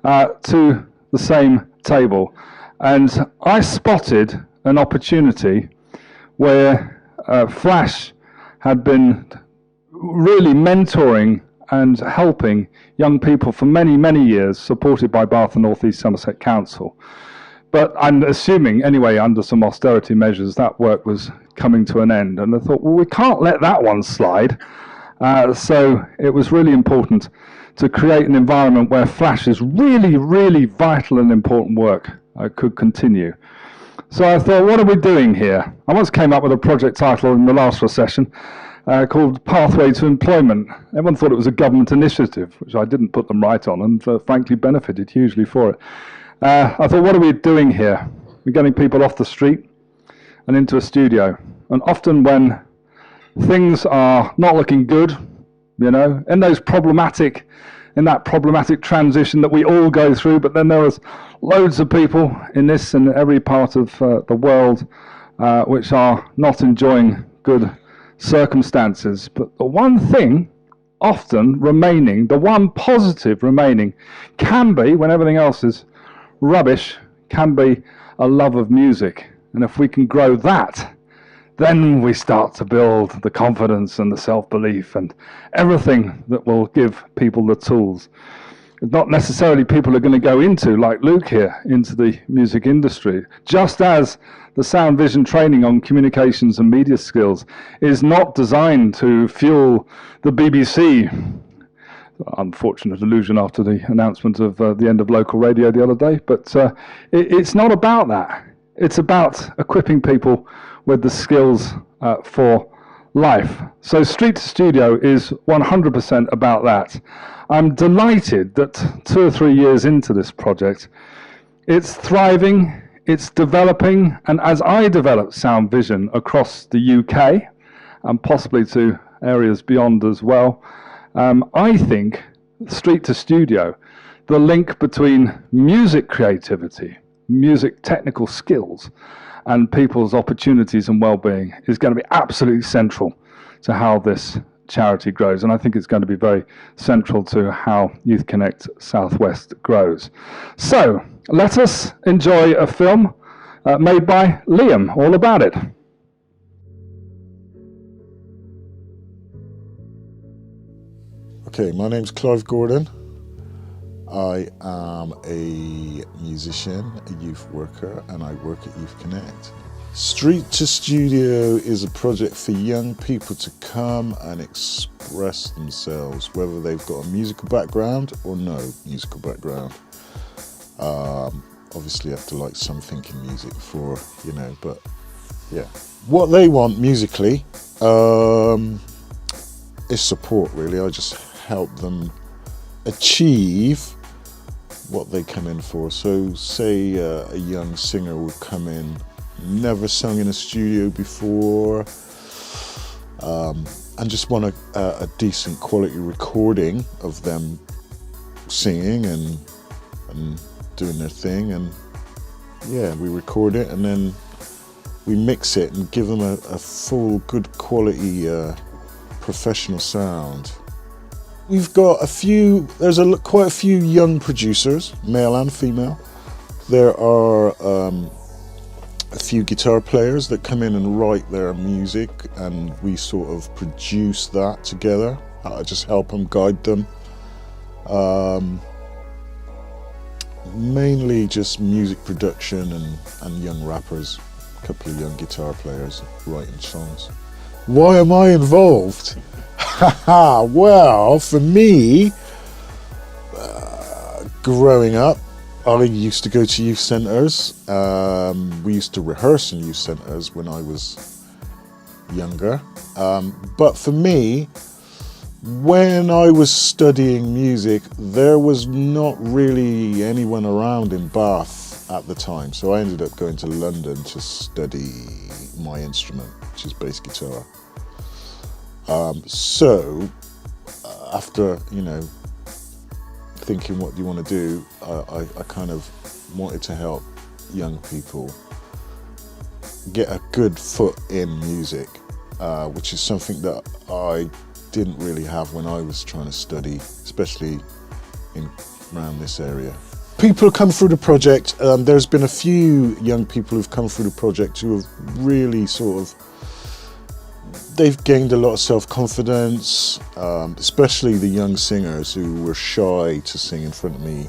to the same table. And I spotted an opportunity where Flash had been really mentoring and helping young people for many, many years, supported by Bath and North East Somerset Council. But I'm assuming, anyway, under some austerity measures, that work was coming to an end. And I thought, well, we can't let that one slide. So it was really important to create an environment where Flash's really, really vital and important work could continue. So I thought, what are we doing here? I once came up with a project title in the last recession called Pathway to Employment. Everyone thought it was a government initiative, which I didn't put them right on, and frankly benefited hugely for it. I thought, what are we doing here? We're getting people off the street and into a studio. And often when things are not looking good, you know, in that problematic transition that we all go through, but then there is loads of people in this and every part of the world which are not enjoying good circumstances. But the one thing often remaining, the one positive remaining, can be, when everything else is rubbish, can be a love of music. And if we can grow that, then we start to build the confidence and the self-belief and everything that will give people the tools. Not necessarily people are going to go into, like Luke here, into the music industry. Just as the Sound Vision training on communications and media skills is not designed to fuel the BBC. Unfortunate illusion after the announcement of the end of local radio the other day, but it's not about that. It's about equipping people with the skills for life. So Street to Studio is 100% about that. I'm delighted that 2 or 3 years into this project, it's thriving, it's developing, and as I develop Sound Vision across the UK, and possibly to areas beyond as well, I think Street to Studio, the link between music creativity, music technical skills, and people's opportunities and well-being is going to be absolutely central to how this charity grows. And I think it's going to be very central to how Youth Connect Southwest grows. So let us enjoy a film made by Liam, all about it. Okay, my name's Clive Gordon. I am a musician, a youth worker, and I work at Youth Connect. Street to Studio is a project for young people to come and express themselves, whether they've got a musical background or no musical background. Obviously you have to like something in music for, you know, but yeah. What they want musically is support, really. I just help them achieve what they come in for. So say a young singer would come in, never sung in a studio before, and just want a decent quality recording of them singing and doing their thing. And yeah, we record it and then we mix it and give them a full, good quality professional sound. We've got there's quite a few young producers, male and female. There are a few guitar players that come in and write their music, and we sort of produce that together. I just help them, guide them. Mainly just music production and young rappers a couple of young guitar players writing songs. Why am I involved? Well, for me, growing up, I used to go to youth centres. We used to rehearse in youth centres when I was younger. But for me, when I was studying music, there was not really anyone around in Bath at the time. So I ended up going to London to study my instrument, which is bass guitar. So after, thinking what do you want to do, I kind of wanted to help young people get a good foot in music, which is something that I didn't really have when I was trying to study, especially around this area. People come through the project. There's been a few young people who've come through the project who have really they've gained a lot of self-confidence, especially the young singers who were shy to sing in front of me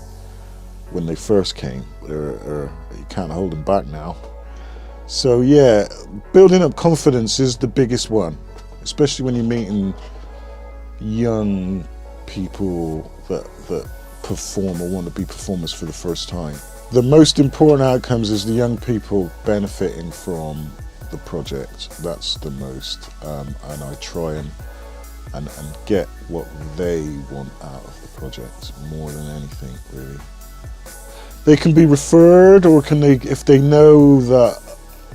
when they first came. You can't hold them back now. So yeah, building up confidence is the biggest one, especially when you're meeting young people that perform or want to be performers for the first time. The most important outcomes is the young people benefiting from the project. That's the most, and I try and get what they want out of the project more than anything, really. They can be referred, or can they, if they know that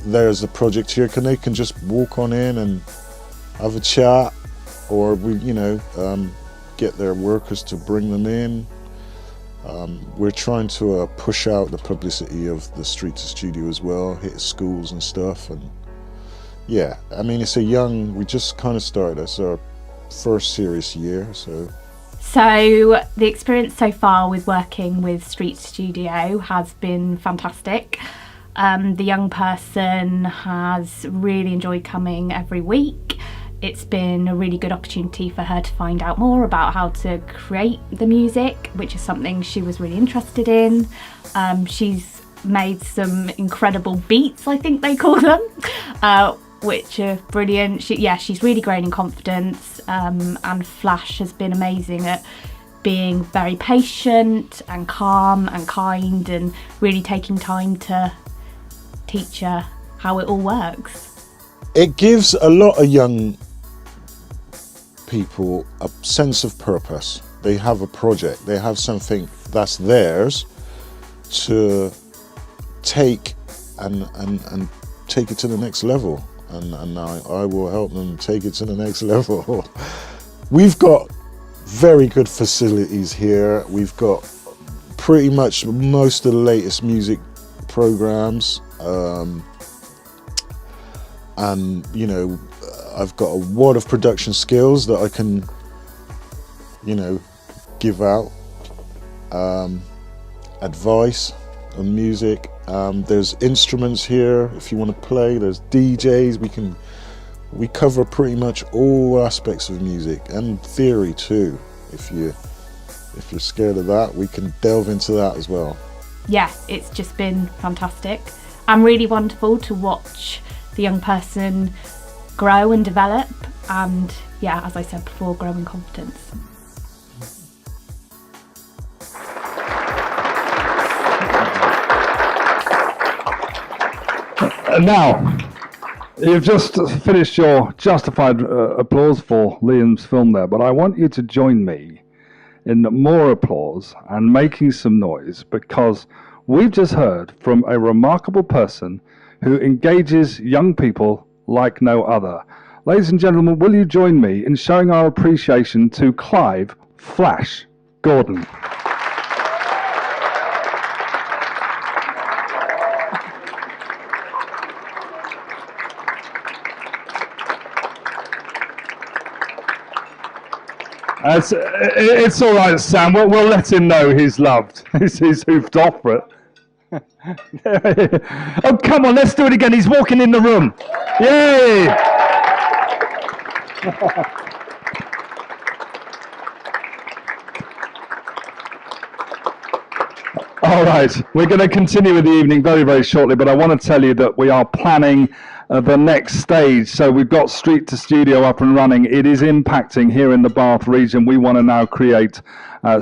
there's a project here, they can just walk on in and have a chat, or we, get their workers to bring them in. We're trying to push out the publicity of the Street to Studio as well, hit schools and stuff, and yeah, I mean, we just kind of started. It's our first serious year, so. So the experience so far with working with Street Studio has been fantastic. The young person has really enjoyed coming every week. It's been a really good opportunity for her to find out more about how to create the music, which is something she was really interested in. She's made some incredible beats, I think they call them, which are brilliant. She's really grown in confidence, and Flash has been amazing at being very patient and calm and kind and really taking time to teach her how it all works. It gives a lot of young people a sense of purpose. They have a project, they have something that's theirs to take and take it to the next level. And I will help them take it to the next level. We've got very good facilities here. We've got pretty much most of the latest music programs. And, I've got a lot of production skills that I can, give out. Advice on music. There's instruments here if you want to play. There's DJs. We cover pretty much all aspects of music and theory too. If you're scared of that, we can delve into that as well. Yeah, it's just been fantastic and really wonderful to watch the young person grow and develop, and yeah, as I said before, grow in confidence. Now, you've just finished your justified applause for Liam's film there, but I want you to join me in more applause and making some noise, because we've just heard from a remarkable person who engages young people like no other. Ladies and gentlemen, will you join me in showing our appreciation to Clive Flash Gordon? It's all right, Sam. We'll let him know he's loved. He's hoofed off for it. Oh, come on, let's do it again. He's walking in the room. Yay! All Right, we're going to continue with the evening very, very shortly, but I want to tell you that we are planning the next stage. So we've got Street to Studio up and running. It is impacting here in the Bath region. We want to now create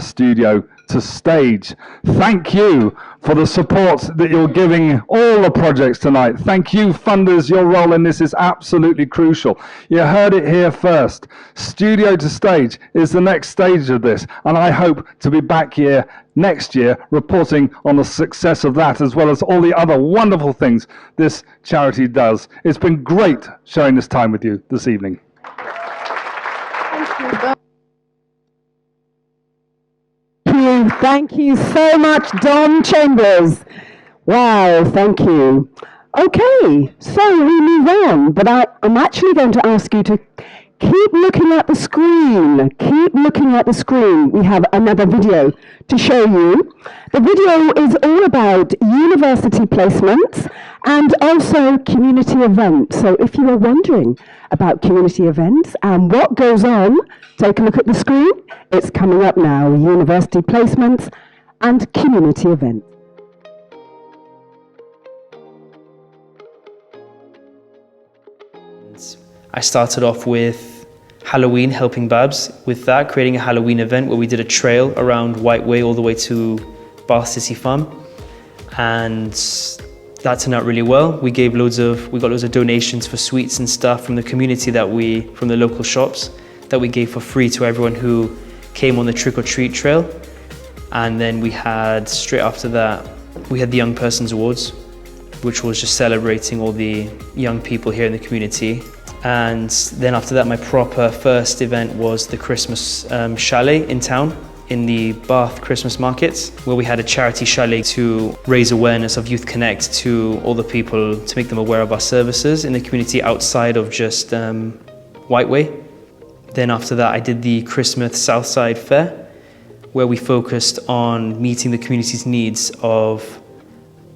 Studio to Stage. Thank you for the support that you're giving all the projects tonight. Thank you, funders. Your role in this is absolutely crucial. You heard it here first. Studio to Stage is the next stage of this, and I hope to be back here next year reporting on the success of that, as well as all the other wonderful things this charity does. It's been great sharing this time with you this evening. Thank you so much, Don Chambers. Wow, thank you. Okay, so we move on, but I'm actually going to ask you to keep looking at the screen. Keep looking at the screen. We have another video to show you. The video is all about university placements and also community events. So if you are wondering about community events and what goes on, take a look at the screen. It's coming up now, university placements and community events. I started off with Halloween, helping Babs with that, creating a Halloween event where we did a trail around White Way all the way to Bath City Farm, and that turned out really well. We got loads of donations for sweets and stuff from the community from the local shops that we gave for free to everyone who came on the trick-or-treat trail. And then we had, straight after that, we had the Young Persons Awards, which was just celebrating all the young people here in the community. And then after that, my proper first event was the Christmas chalet in town, in the Bath Christmas markets, where we had a charity chalet to raise awareness of Youth Connect to all the people, to make them aware of our services in the community outside of just White Way. Then after that, I did the Christmas Southside Fair, where we focused on meeting the community's needs of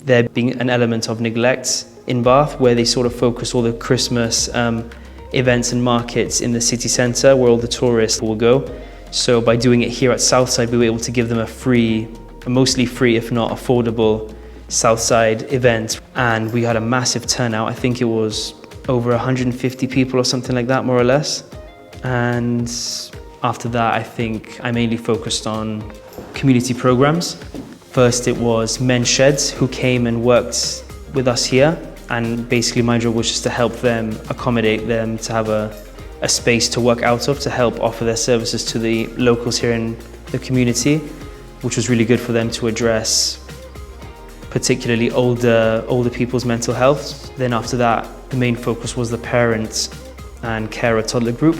there being an element of neglect in Bath, where they sort of focus all the Christmas events and markets in the city centre where all the tourists will go. So by doing it here at Southside, we were able to give them a mostly free, if not affordable, Southside event. And we had a massive turnout. I think it was over 150 people or something like that, more or less. And after that, I think I mainly focused on community programs. First, it was Men's Sheds, who came and worked with us here. And basically my job was just to help them, accommodate them, to have a space to work out of, to help offer their services to the locals here in the community, which was really good for them to address particularly older people's mental health. Then after that, the main focus was the parent and carer toddler group.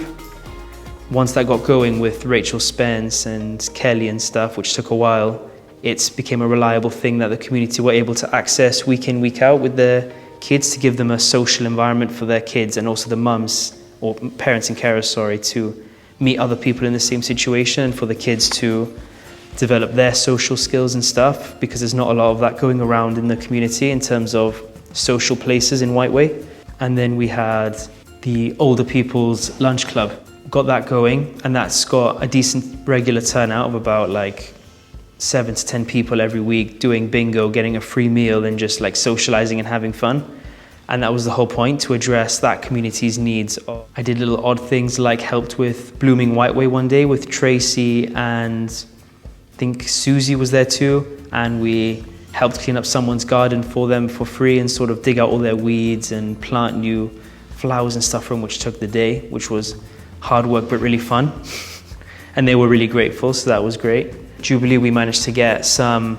Once that got going with Rachel Spence and Kelly and stuff, which took a while, it became a reliable thing that the community were able to access week in, week out with their kids, to give them a social environment for their kids, and also the mums, or parents and carers, sorry, to meet other people in the same situation, and for the kids to develop their social skills and stuff, because there's not a lot of that going around in the community in terms of social places in White Way. And then we had the Older People's Lunch Club. Got that going, and that's got a decent regular turnout of about like 7 to 10 people every week, doing bingo, getting a free meal, and just like socializing and having fun. And that was the whole point, to address that community's needs. I did little odd things, like helped with Blooming White Way one day with Tracey, and I think Susie was there too, and we helped clean up someone's garden for them for free and sort of dig out all their weeds and plant new flowers and stuff from, which took the day, which was hard work but really fun. And they were really grateful, so that was great. Jubilee, we managed to get a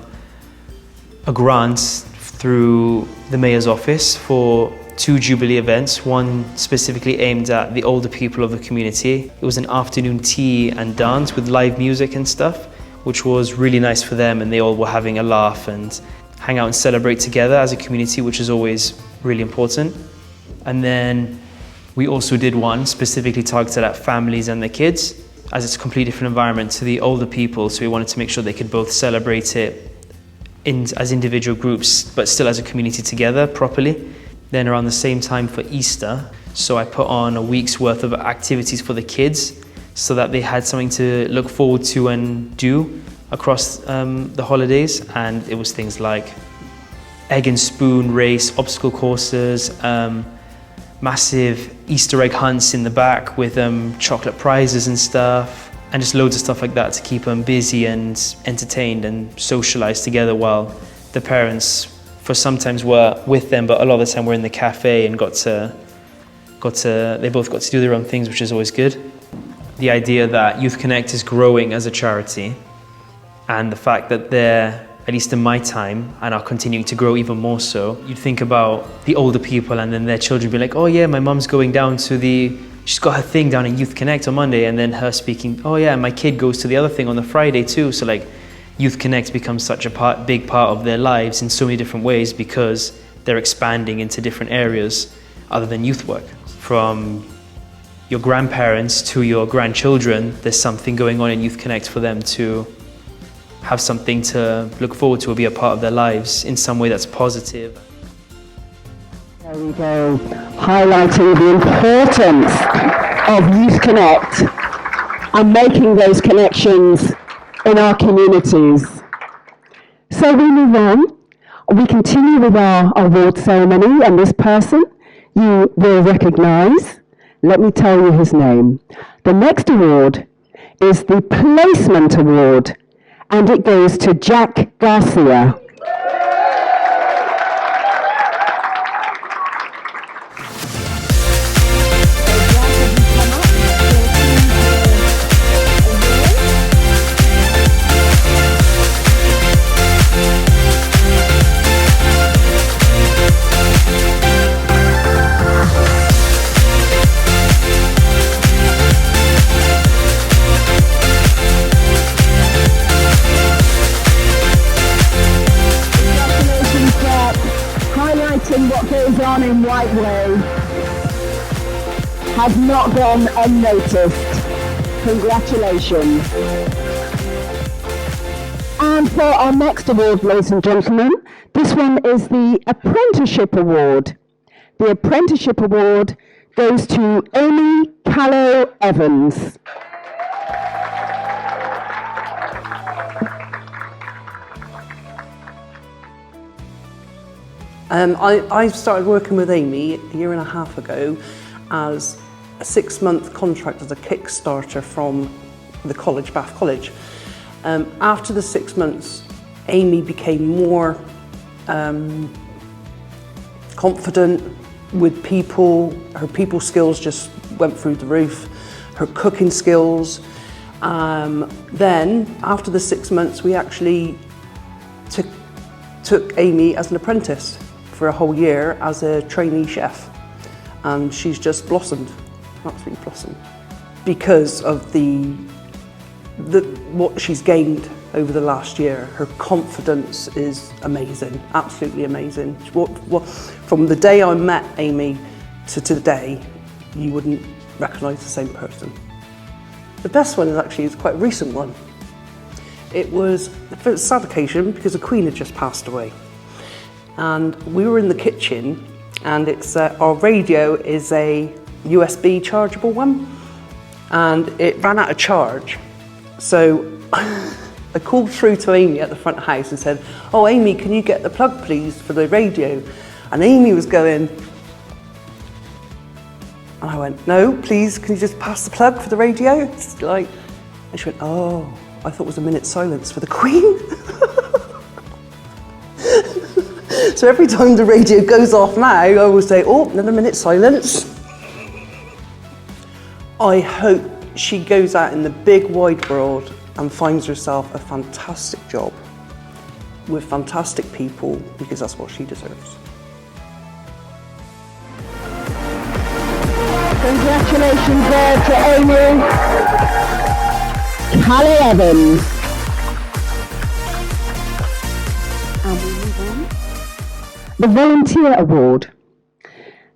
grant through the Mayor's office for 2 Jubilee events, one specifically aimed at the older people of the community. It was an afternoon tea and dance with live music and stuff, which was really nice for them, and they all were having a laugh and hang out and celebrate together as a community, which is always really important. And then we also did one specifically targeted at families and their kids, as it's a completely different environment to the older people, so we wanted to make sure they could both celebrate it as individual groups, but still as a community together properly. Then around the same time for Easter, so I put on a week's worth of activities for the kids, so that they had something to look forward to and do across the holidays, and it was things like egg and spoon race, obstacle courses, massive Easter egg hunts in the back with chocolate prizes and stuff, and just loads of stuff like that to keep them busy and entertained and socialised together, while the parents for sometimes were with them, but a lot of the time were in the cafe and they both got to do their own things, which is always good. The idea that Youth Connect is growing as a charity, and the fact that they're, at least in my time, and are continuing to grow even more so. You'd think about the older people and then their children be like, oh yeah, my mum's going down to she's got her thing down in Youth Connect on Monday, and then her speaking, oh yeah, my kid goes to the other thing on the Friday too. So like, Youth Connect becomes such a big part of their lives in so many different ways because they're expanding into different areas other than youth work. From your grandparents to your grandchildren, there's something going on in Youth Connect for them to have something to look forward to or be a part of their lives in some way that's positive. There we go, highlighting the importance of Youth Connect and making those connections in our communities. So we move on. We continue with our award ceremony, and this person you will recognise. Let me tell you his name. The next award is the Placement Award, and it goes to Jack Garcia. What goes on in Whiteway has not gone unnoticed. Congratulations. And for our next award, ladies and gentlemen, this one is the Apprenticeship Award. The Apprenticeship Award goes to Amy Callow Evans. I started working with Amy a year and a half ago as a 6-month contract as a Kickstarter from the college, Bath College. After the 6 months, Amy became more confident with people. Her people skills just went through the roof. Her cooking skills. Then, after the 6 months, we actually took Amy as an apprentice for a whole year as a trainee chef, and she's just blossomed, absolutely blossomed, because of what she's gained over the last year. Her confidence is amazing, absolutely amazing. From the day I met Amy to today, you wouldn't recognise the same person. The best one is quite a recent one. It was a sad occasion because the Queen had just passed away. And we were in the kitchen, and our radio is a USB chargeable one, and it ran out of charge. So I called through to Amy at the front house and said, oh Amy, can you get the plug please for the radio? And Amy was going, and I went, no, please, can you just pass the plug for the radio? It's like, and she went, oh, I thought it was a minute's silence for the Queen. So every time the radio goes off now, I always say, oh, another minute's silence. I hope she goes out in the big wide world and finds herself a fantastic job with fantastic people, because that's what she deserves. Congratulations there to Amy Callow Evans. And we move on. The Volunteer Award.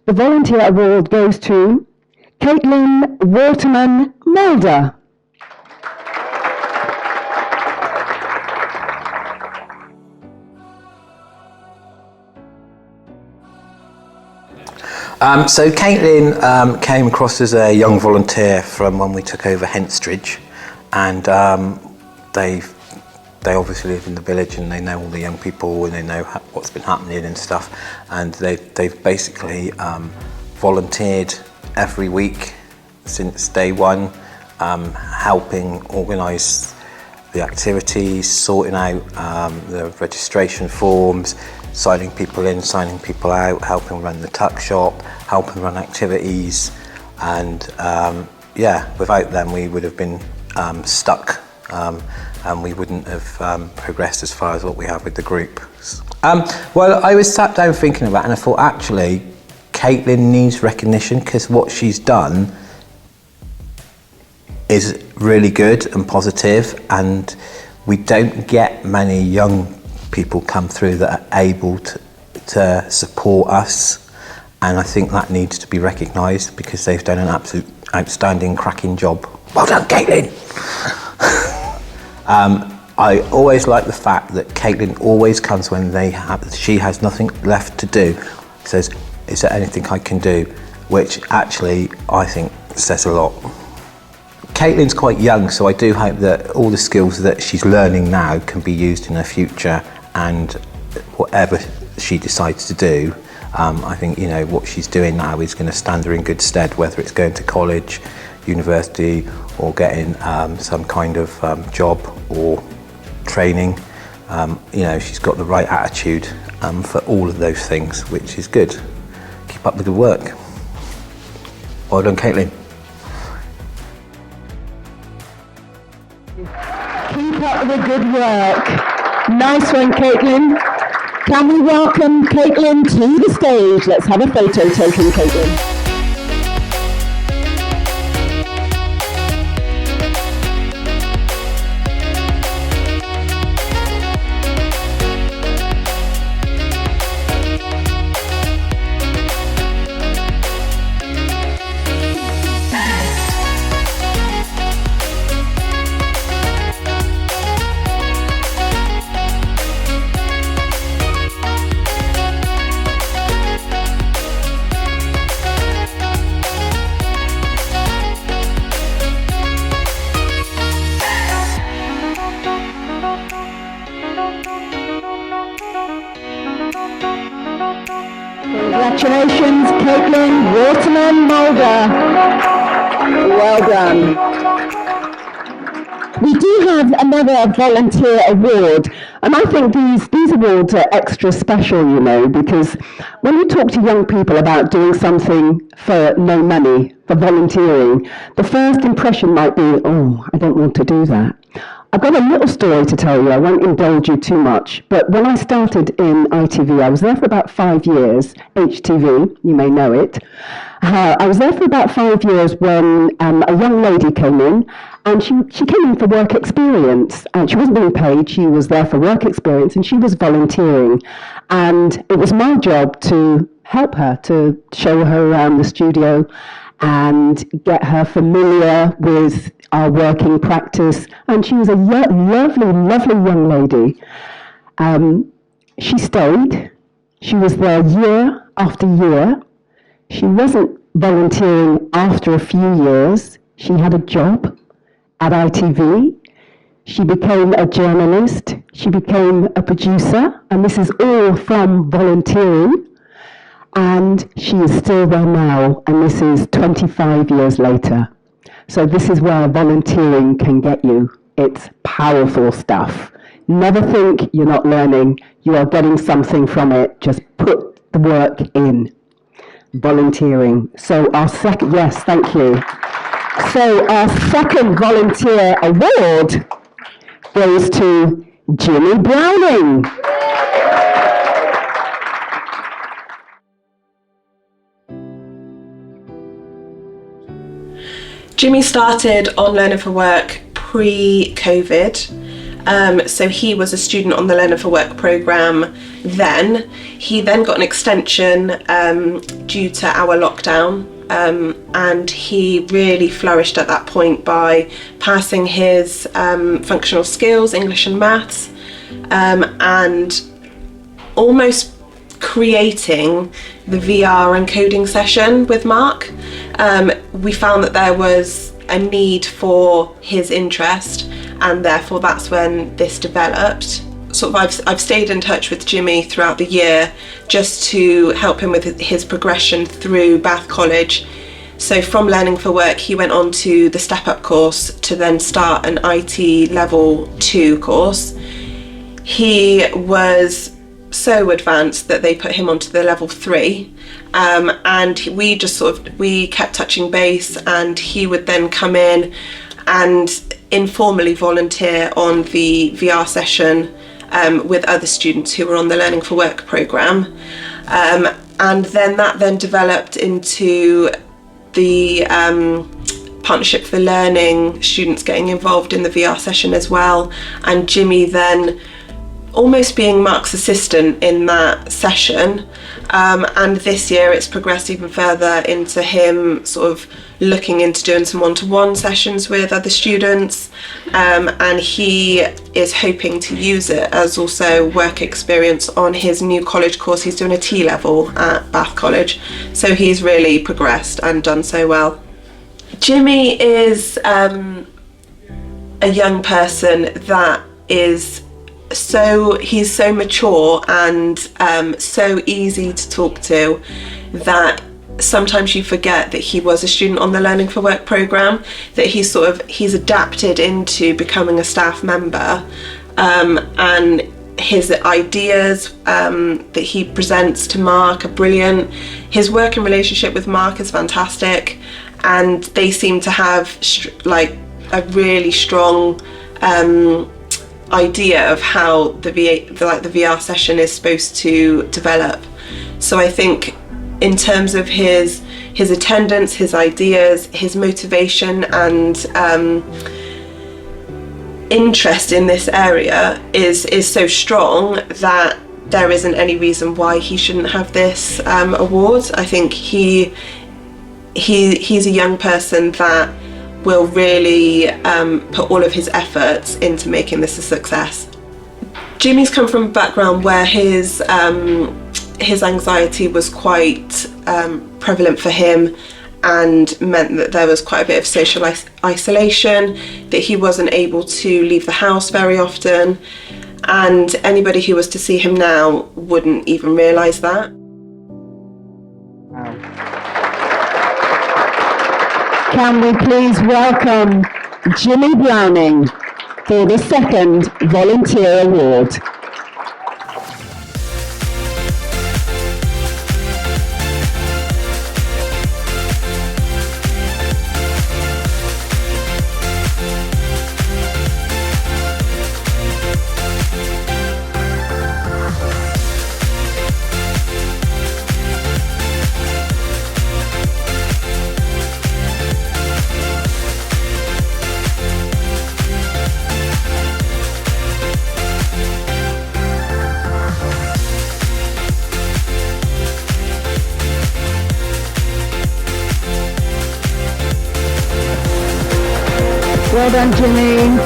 The Volunteer Award goes to Caitlin Waterman Mulder. So Caitlin came across as a young volunteer from when we took over Henstridge, and they've they obviously live in the village and they know all the young people and they know what's been happening and stuff, and they've basically volunteered every week since day one, helping organise the activities, sorting out the registration forms, signing people in, signing people out, helping run the tuck shop, helping run activities, and without them we would have been stuck, and we wouldn't have progressed as far as what we have with the group. Well, I was sat down thinking about it and I thought, actually, Caitlin needs recognition because what she's done is really good and positive, and we don't get many young people come through that are able to support us, and I think that needs to be recognised because they've done an absolute outstanding, cracking job. Well done, Caitlin! I always like the fact that Caitlin always comes when she has nothing left to do, says, is there anything I can do? Which actually I think says a lot. Caitlin's quite young, so I do hope that all the skills that she's learning now can be used in her future, and whatever she decides to do, I think what she's doing now is going to stand her in good stead, whether it's going to college, university, or getting some kind of job or training. She's got the right attitude for all of those things, which is good. Keep up with the work. Well done, Caitlin. Keep up the good work. Nice one, Caitlin. Can we welcome Caitlin to the stage? Let's have a photo taken, Caitlin. Congratulations, Caitlin Waterman Mulder. Well done. We do have another volunteer award, and I think these awards are extra special, because when you talk to young people about doing something for no money, for volunteering, the first impression might be, oh, I don't want to do that. I've got a little story to tell you. I won't indulge you too much. But when I started in ITV, I was there for about 5 years. HTV, you may know it. I was there for about 5 years when a young lady came in, and she came in for work experience. And she wasn't being paid. She was there for work experience, and she was volunteering. And it was my job to help her, to show her around the studio and get her familiar with our working practice. And she was a lovely, lovely young lady. She stayed. She was there year after year. She wasn't volunteering after a few years. She had a job at ITV. She became a journalist. She became a producer. And this is all from volunteering. And she is still there now, and this is 25 years later. So this is where volunteering can get you. It's powerful stuff. Never think you're not learning. You are getting something from it. Just put the work in. Volunteering. So our second, yes, thank you. So our second volunteer award goes to Jimmy Browning. Jimmy started on Learning for Work pre-COVID. So he was a student on the Learning for Work programme then. He then got an extension due to our lockdown, and he really flourished at that point by passing his functional skills, English and maths, and almost creating the VR and coding session with Mark. We found that there was a need for his interest, and therefore that's when this developed. Sort of I've stayed in touch with Jimmy throughout the year just to help him with his progression through Bath College. So from Learning for Work, he went on to the Step Up course to then start an IT Level 2 course. He was so advanced that they put him onto the Level 3, and we kept touching base, and he would then come in and informally volunteer on the VR session with other students who were on the Learning for Work programme, and then that developed into the Partnership for Learning, students getting involved in the VR session as well, and Jimmy then almost being Mark's assistant in that session, and this year it's progressed even further into him sort of looking into doing some one-to-one sessions with other students, and he is hoping to use it as also work experience on his new college course. He's doing a T-level at Bath College, so he's really progressed and done so well. Jimmy is a young person that is he's so mature and so easy to talk to that sometimes you forget that he was a student on the Learning for Work programme, that he's adapted into becoming a staff member, and his ideas that he presents to Mark are brilliant. His working relationship with Mark is fantastic, and they seem to have a really strong idea of how the VR session is supposed to develop. So I think in terms of his attendance, his ideas, his motivation and interest in this area is so strong that there isn't any reason why he shouldn't have this award. I think he's a young person that will really put all of his efforts into making this a success. Jimmy's come from a background where his anxiety was quite prevalent for him, and meant that there was quite a bit of social isolation, that he wasn't able to leave the house very often, and anybody who was to see him now wouldn't even realise that. Can we please welcome Jimmy Browning for the second Volunteer Award. Well done, Jimmy.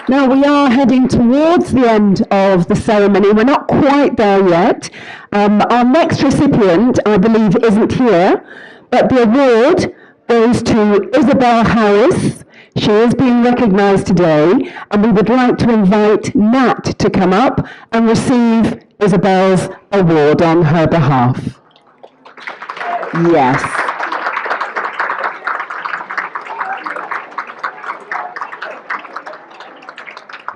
Now we are heading towards the end of the ceremony. We're not quite there yet. Our next recipient, I believe, isn't here, but the award goes to Isabel Harris. She is being recognised today, and we would like to invite Nat to come up and receive Isabel's award on her behalf. Yes.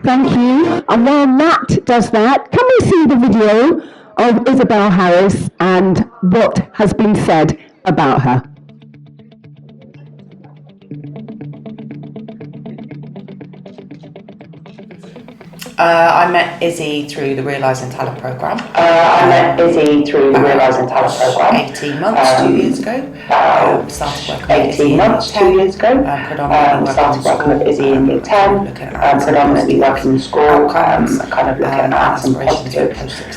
Thank you. And while Nat does that, can we see the video of Isabel Harris and what has been said about her? I met Izzy through the Realising Talent programme. 18 months, 2 years ago. Started working with Izzy in year 10. Predominantly working with Izzy in year 10. Predominantly working in school. Outcomes, kind of looking at some positive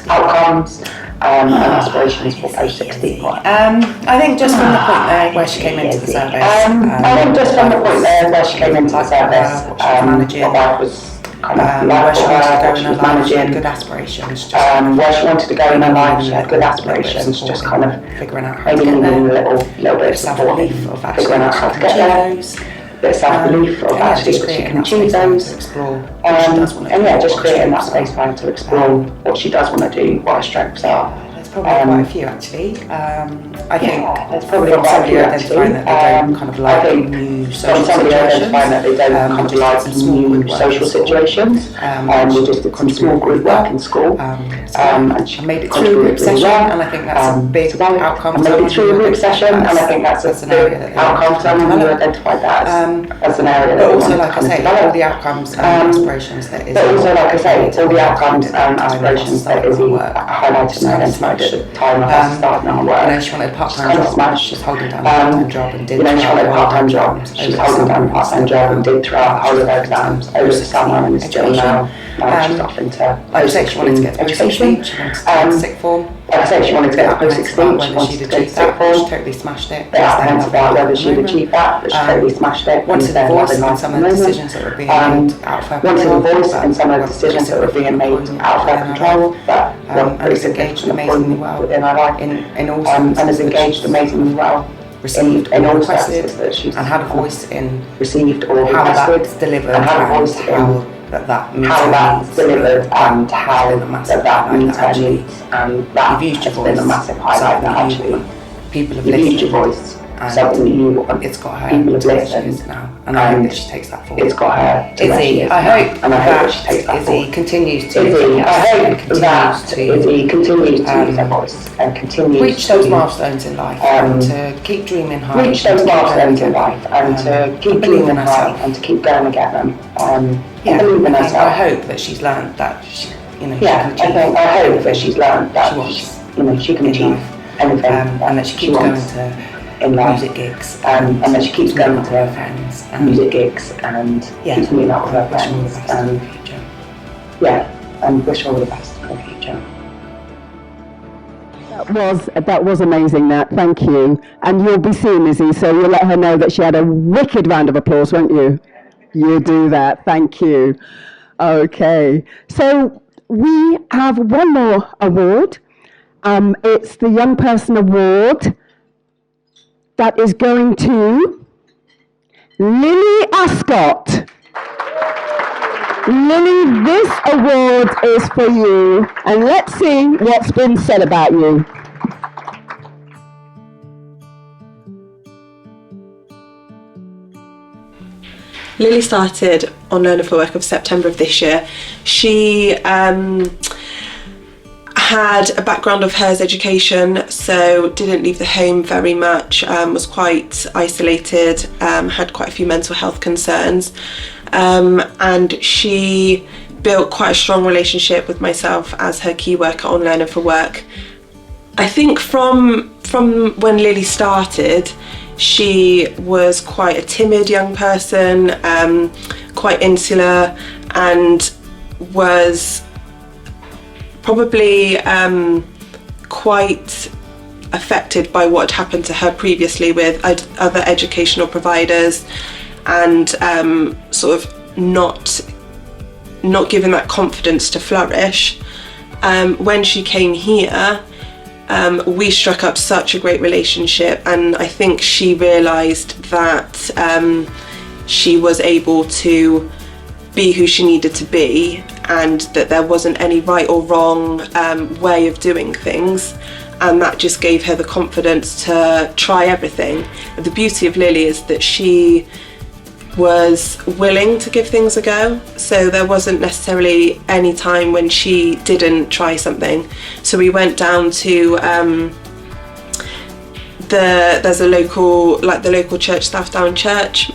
outcomes. And aspirations for post-16. I think just from the point there where she came into the service. My wife was kind of life for her, what she was managing, good aspirations, where she wanted to go in her life. She had good aspirations, just kind of figuring out how to maybe get needing there, a little bit of support in figuring out how to get there. Bit of self-belief of actually that she can achieve those, and yeah, just creating that space for her to explore what she does want to do, what her strengths are. Probably quite a few actually. I think there's probably from quite a somebody few identifying that they don't kind of like new social situations. That they don't kind of like new social situations. We just did some small group work in school, and she made it through a group session, and I think that's a big outcome. Made it through a group session, and I think that's a big outcome. Someone who identified that as an area that but also, like I say, all the outcomes and aspirations that Izzy. But also, like I say, all the outcomes and aspirations that Izzy highlighted and identified at the time of us starting our work. You know, she wanted a part-time job. She's holding down a part-time job and did. You know, she wanted a part-time job. She's holding down a part-time job and did throughout the whole of her exams over the summer, and is still now. She's off into like I say, she wanted to get to education. She wanted to get to sixth form. Like I say, she wanted to get to post-16. She wanted to go to sixth form. She totally smashed it. Bit apprehensive about whether she'd achieve that, but she totally smashed it. Wanted a voice in some of the decisions that were being made out of her control. Wanted a voice in some of the decisions that were being made out of her control, but and has engaged amazingly well within her life in all and has engaged amazingly well. Received in all requested that she's and had a voice in received or how requested that's delivered and had a voice how in that meets how her that's needs. delivered and how that meets her needs, and that You've used your has been a voice, massive highlight. That actually people have you've used your listened, voice, and something that you want. it's got her People have to where she listened, is now, and I hope that she takes that forward. It's got her to where she Izzy, is I now, hope and I hope that she takes that Izzy forward. continues to Izzy, I hope and that Izzy continues to use her voice and continues reach those milestones in life and to keep dreaming high. Reach those milestones in life and to keep dreaming high and to keep going to get them. And believe in herself. I hope that she's learned that she, you know, yeah, she can achieve I hope that she's learned that she wants, you know, she can achieve anything and that she keeps going to in life, music gigs and that she keeps going to her friends and music gigs and keeps meeting up with her friends and and wish her all the best for the future. That was amazing, Nat. Thank you. And you'll be seeing Izzy, so you'll let her know that she had a wicked round of applause, won't you? You do that. Thank you. Okay. So we have one more award. It's the Young Person Award that is going to Lily Ascot. Lily, this award is for you, and let's see what's been said about you. Lily started on Learner for Work of September of this year. She had a background of hers education, so didn't leave the home very much, was quite isolated, had quite a few mental health concerns, and she built quite a strong relationship with myself as her key worker on Learner for Work. I think from when Lily started, she was quite a timid young person, quite insular, and was probably quite affected by what had happened to her previously with other educational providers, and sort of not given that confidence to flourish. When she came here, we struck up such a great relationship, and I think she realised that she was able to be who she needed to be, and that there wasn't any right or wrong way of doing things, and that just gave her the confidence to try everything. And the beauty of Lily is that she was willing to give things a go, so there wasn't necessarily any time when she didn't try something. So we went down to there's a local, like the local church, Southdown Church.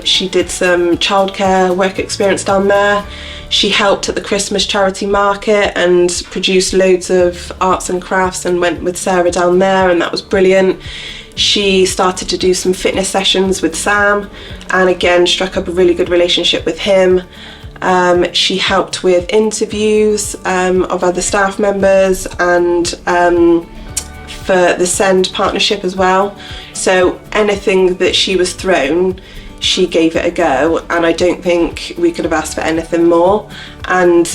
She did some childcare work experience down there. She helped at the Christmas charity market and produced loads of arts and crafts, and went with Sarah down there, and that was brilliant. She started to do some fitness sessions with Sam, and again struck up a really good relationship with him. She helped with interviews of other staff members, and for the SEND partnership as well. So anything that she was thrown, she gave it a go, and I don't think we could have asked for anything more. And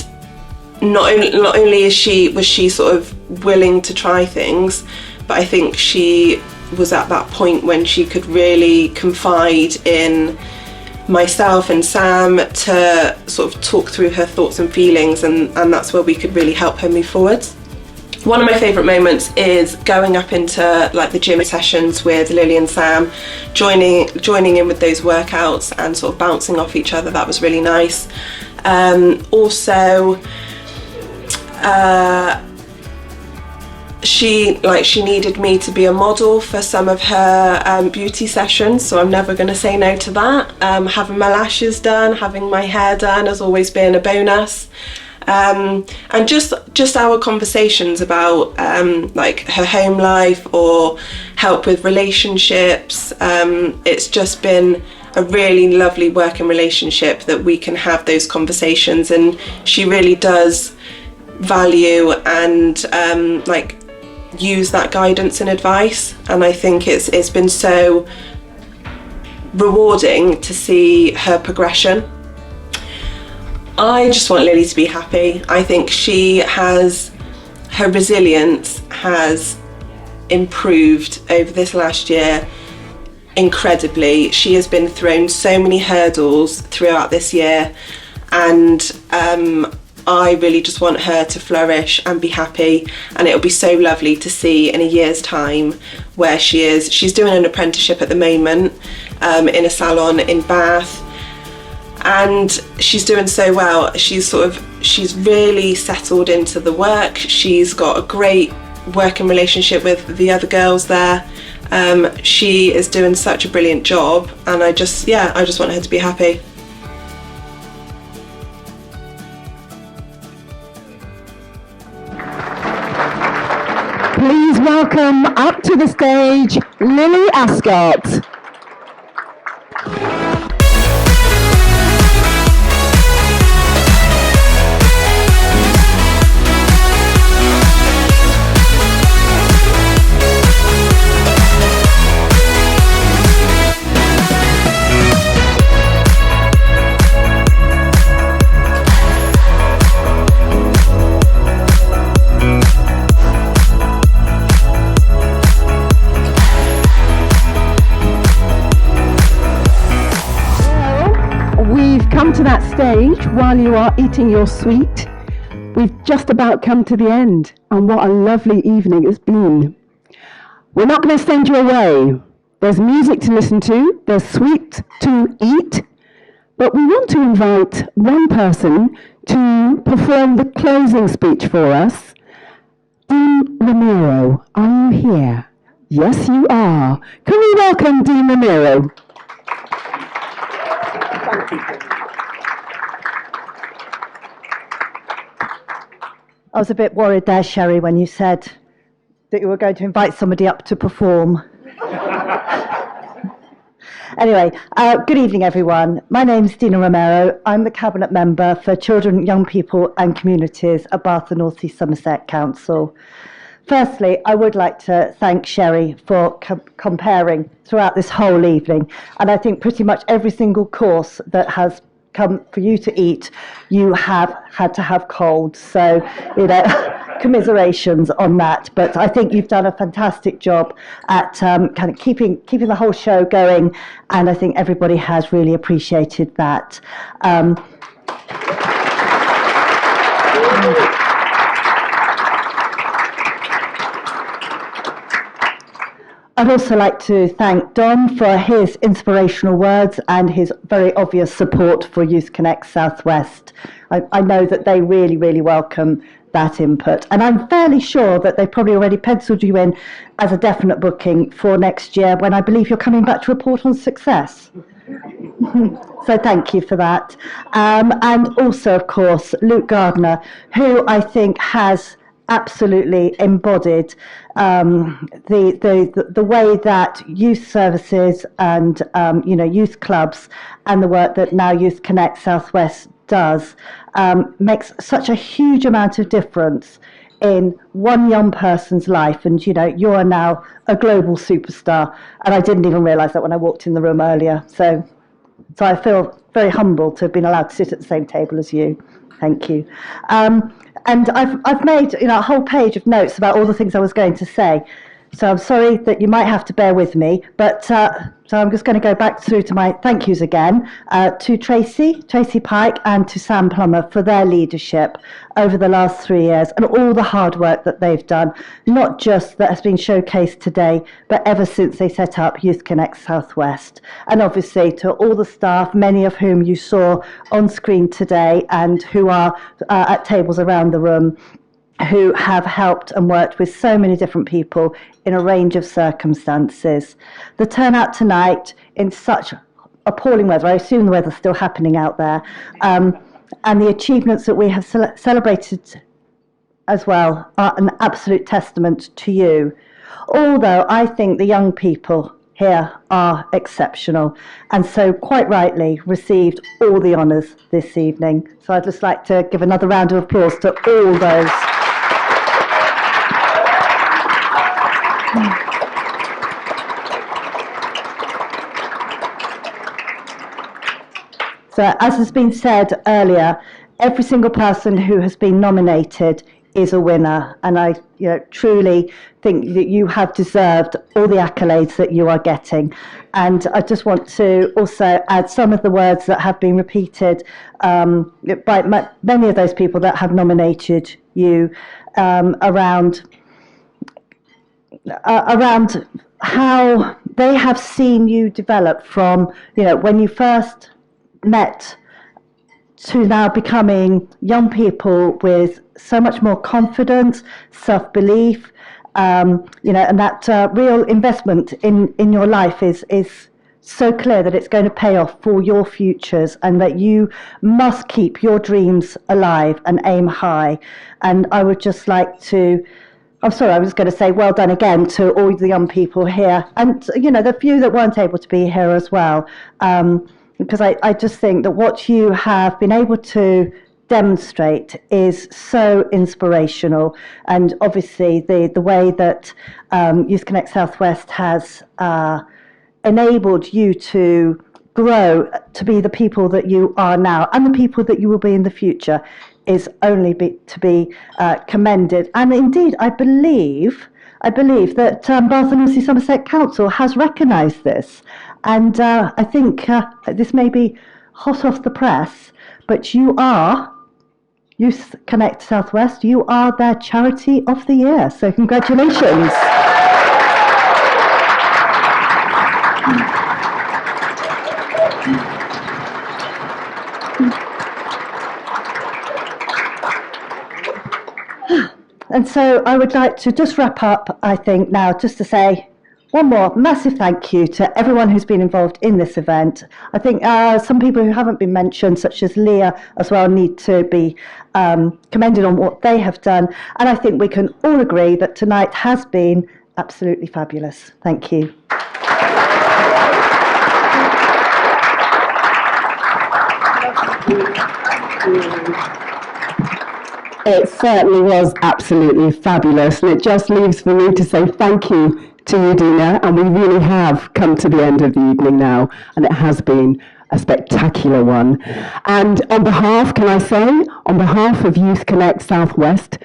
not only was she sort of willing to try things, but I think she was at that point when she could really confide in myself and Sam to sort of talk through her thoughts and feelings, and that's where we could really help her move forward. One of my favourite moments is going up into like the gym sessions with Lily and Sam, joining in with those workouts and sort of bouncing off each other. That was really nice. Also, she needed me to be a model for some of her beauty sessions, so I'm never going to say no to that. Having my lashes done, having my hair done has always been a bonus. And just our conversations about like her home life or help with relationships. It's just been a really lovely working relationship that we can have those conversations, and she really does value and like use that guidance and advice, and I think it's been so rewarding to see her progression. I just want Lily to be happy. I think her resilience has improved over this last year incredibly. She has been thrown so many hurdles throughout this year, and I really just want her to flourish and be happy, and it'll be so lovely to see in a year's time where she is. She's doing an apprenticeship at the moment in a salon in Bath, and she's doing so well. She's really settled into the work. She's got a great working relationship with the other girls there. She is doing such a brilliant job, and I just want her to be happy. Please welcome up to the stage Lily Ascott. Come to that stage while you are eating your sweet. We've just about come to the end, and what a lovely evening it's been. We're not going to send you away. There's music to listen to, there's sweet to eat, but we want to invite one person to perform the closing speech for us. Dean Ramiro, are you here? Yes, you are. Can we welcome Dean Ramiro? Thank you. I was a bit worried there, Sherry, when you said that you were going to invite somebody up to perform. Anyway, good evening, everyone. My name's Dina Romero. I'm the Cabinet Member for Children, Young People and Communities at Bath and North East Somerset Council. Firstly, I would like to thank Sherry for comparing throughout this whole evening. And I think pretty much every single course that has come for you to eat, you have had to have cold. So, commiserations on that. But I think you've done a fantastic job at kind of keeping the whole show going. And I think everybody has really appreciated that. I'd also like to thank Don for his inspirational words and his very obvious support for Youth Connect Southwest. I know that they really, really welcome that input. And I'm fairly sure that they've probably already penciled you in as a definite booking for next year, when I believe you're coming back to report on success. So thank you for that. And also, of course, Luke Gardner, who I think has absolutely embodied the way that youth services and youth clubs and the work that now Youth Connect Southwest does makes such a huge amount of difference in one young person's life. And you are now a global superstar, and I didn't even realise that when I walked in the room earlier. So So I feel very humbled to have been allowed to sit at the same table as you. Thank you. And I've made a whole page of notes about all the things I was going to say. So I'm sorry that you might have to bear with me, but so I'm just going to go back through to my thank yous again to Tracey Pike and to Sam Plummer for their leadership over the last 3 years and all the hard work that they've done, not just that has been showcased today, but ever since they set up Youth Connect Southwest. And obviously to all the staff, many of whom you saw on screen today and who are at tables around the room, who have helped and worked with so many different people in a range of circumstances. The turnout tonight in such appalling weather, I assume the weather's still happening out there, and the achievements that we have celebrated as well are an absolute testament to you. Although I think the young people here are exceptional and so quite rightly received all the honours this evening. So I'd just like to give another round of applause to all those. So as has been said earlier, every single person who has been nominated is a winner, and I truly think that you have deserved all the accolades that you are getting. And I just want to also add some of the words that have been repeated by many of those people that have nominated you around how they have seen you develop from when you first met to now becoming young people with so much more confidence, self-belief, and that real investment in your life is so clear that it's going to pay off for your futures, and that you must keep your dreams alive and aim high. And I would just like to, I'm sorry, I was going to say well done again to all the young people here, and the few that weren't able to be here as well. Because I just think that what you have been able to demonstrate is so inspirational, and obviously the way that Youth Connect Southwest has enabled you to grow to be the people that you are now and the people that you will be in the future is only to be commended. And indeed, I believe that Bath and North Somerset Council has recognised this. And I think this may be hot off the press, but you are, Youth Connect Southwest, you are their Charity of the Year. So congratulations. And so I would like to just wrap up, I think, now, just to say one more massive thank you to everyone who's been involved in this event. I think some people who haven't been mentioned, such as Leah as well, need to be commended on what they have done. And I think we can all agree that tonight has been absolutely fabulous. Thank you. It certainly was absolutely fabulous, and it just leaves for me to say thank you to you, Dina, and we really have come to the end of the evening now, and it has been a spectacular one. And on behalf of Youth Connect Southwest,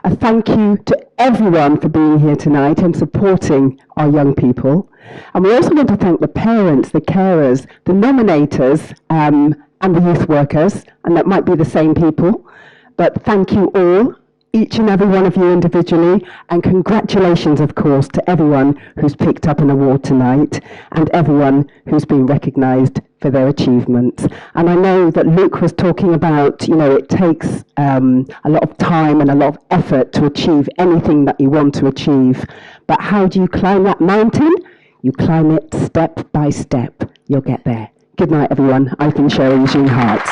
a thank you to everyone for being here tonight and supporting our young people. And we also want to thank the parents, the carers, the nominators, and the youth workers, and that might be the same people. But thank you all, each and every one of you individually, and congratulations, of course, to everyone who's picked up an award tonight and everyone who's been recognised for their achievements. And I know that Luke was talking about, it takes a lot of time and a lot of effort to achieve anything that you want to achieve. But how do you climb that mountain? You climb it step by step. You'll get there. Good night, everyone. I've been Cheryl Eugene Hart.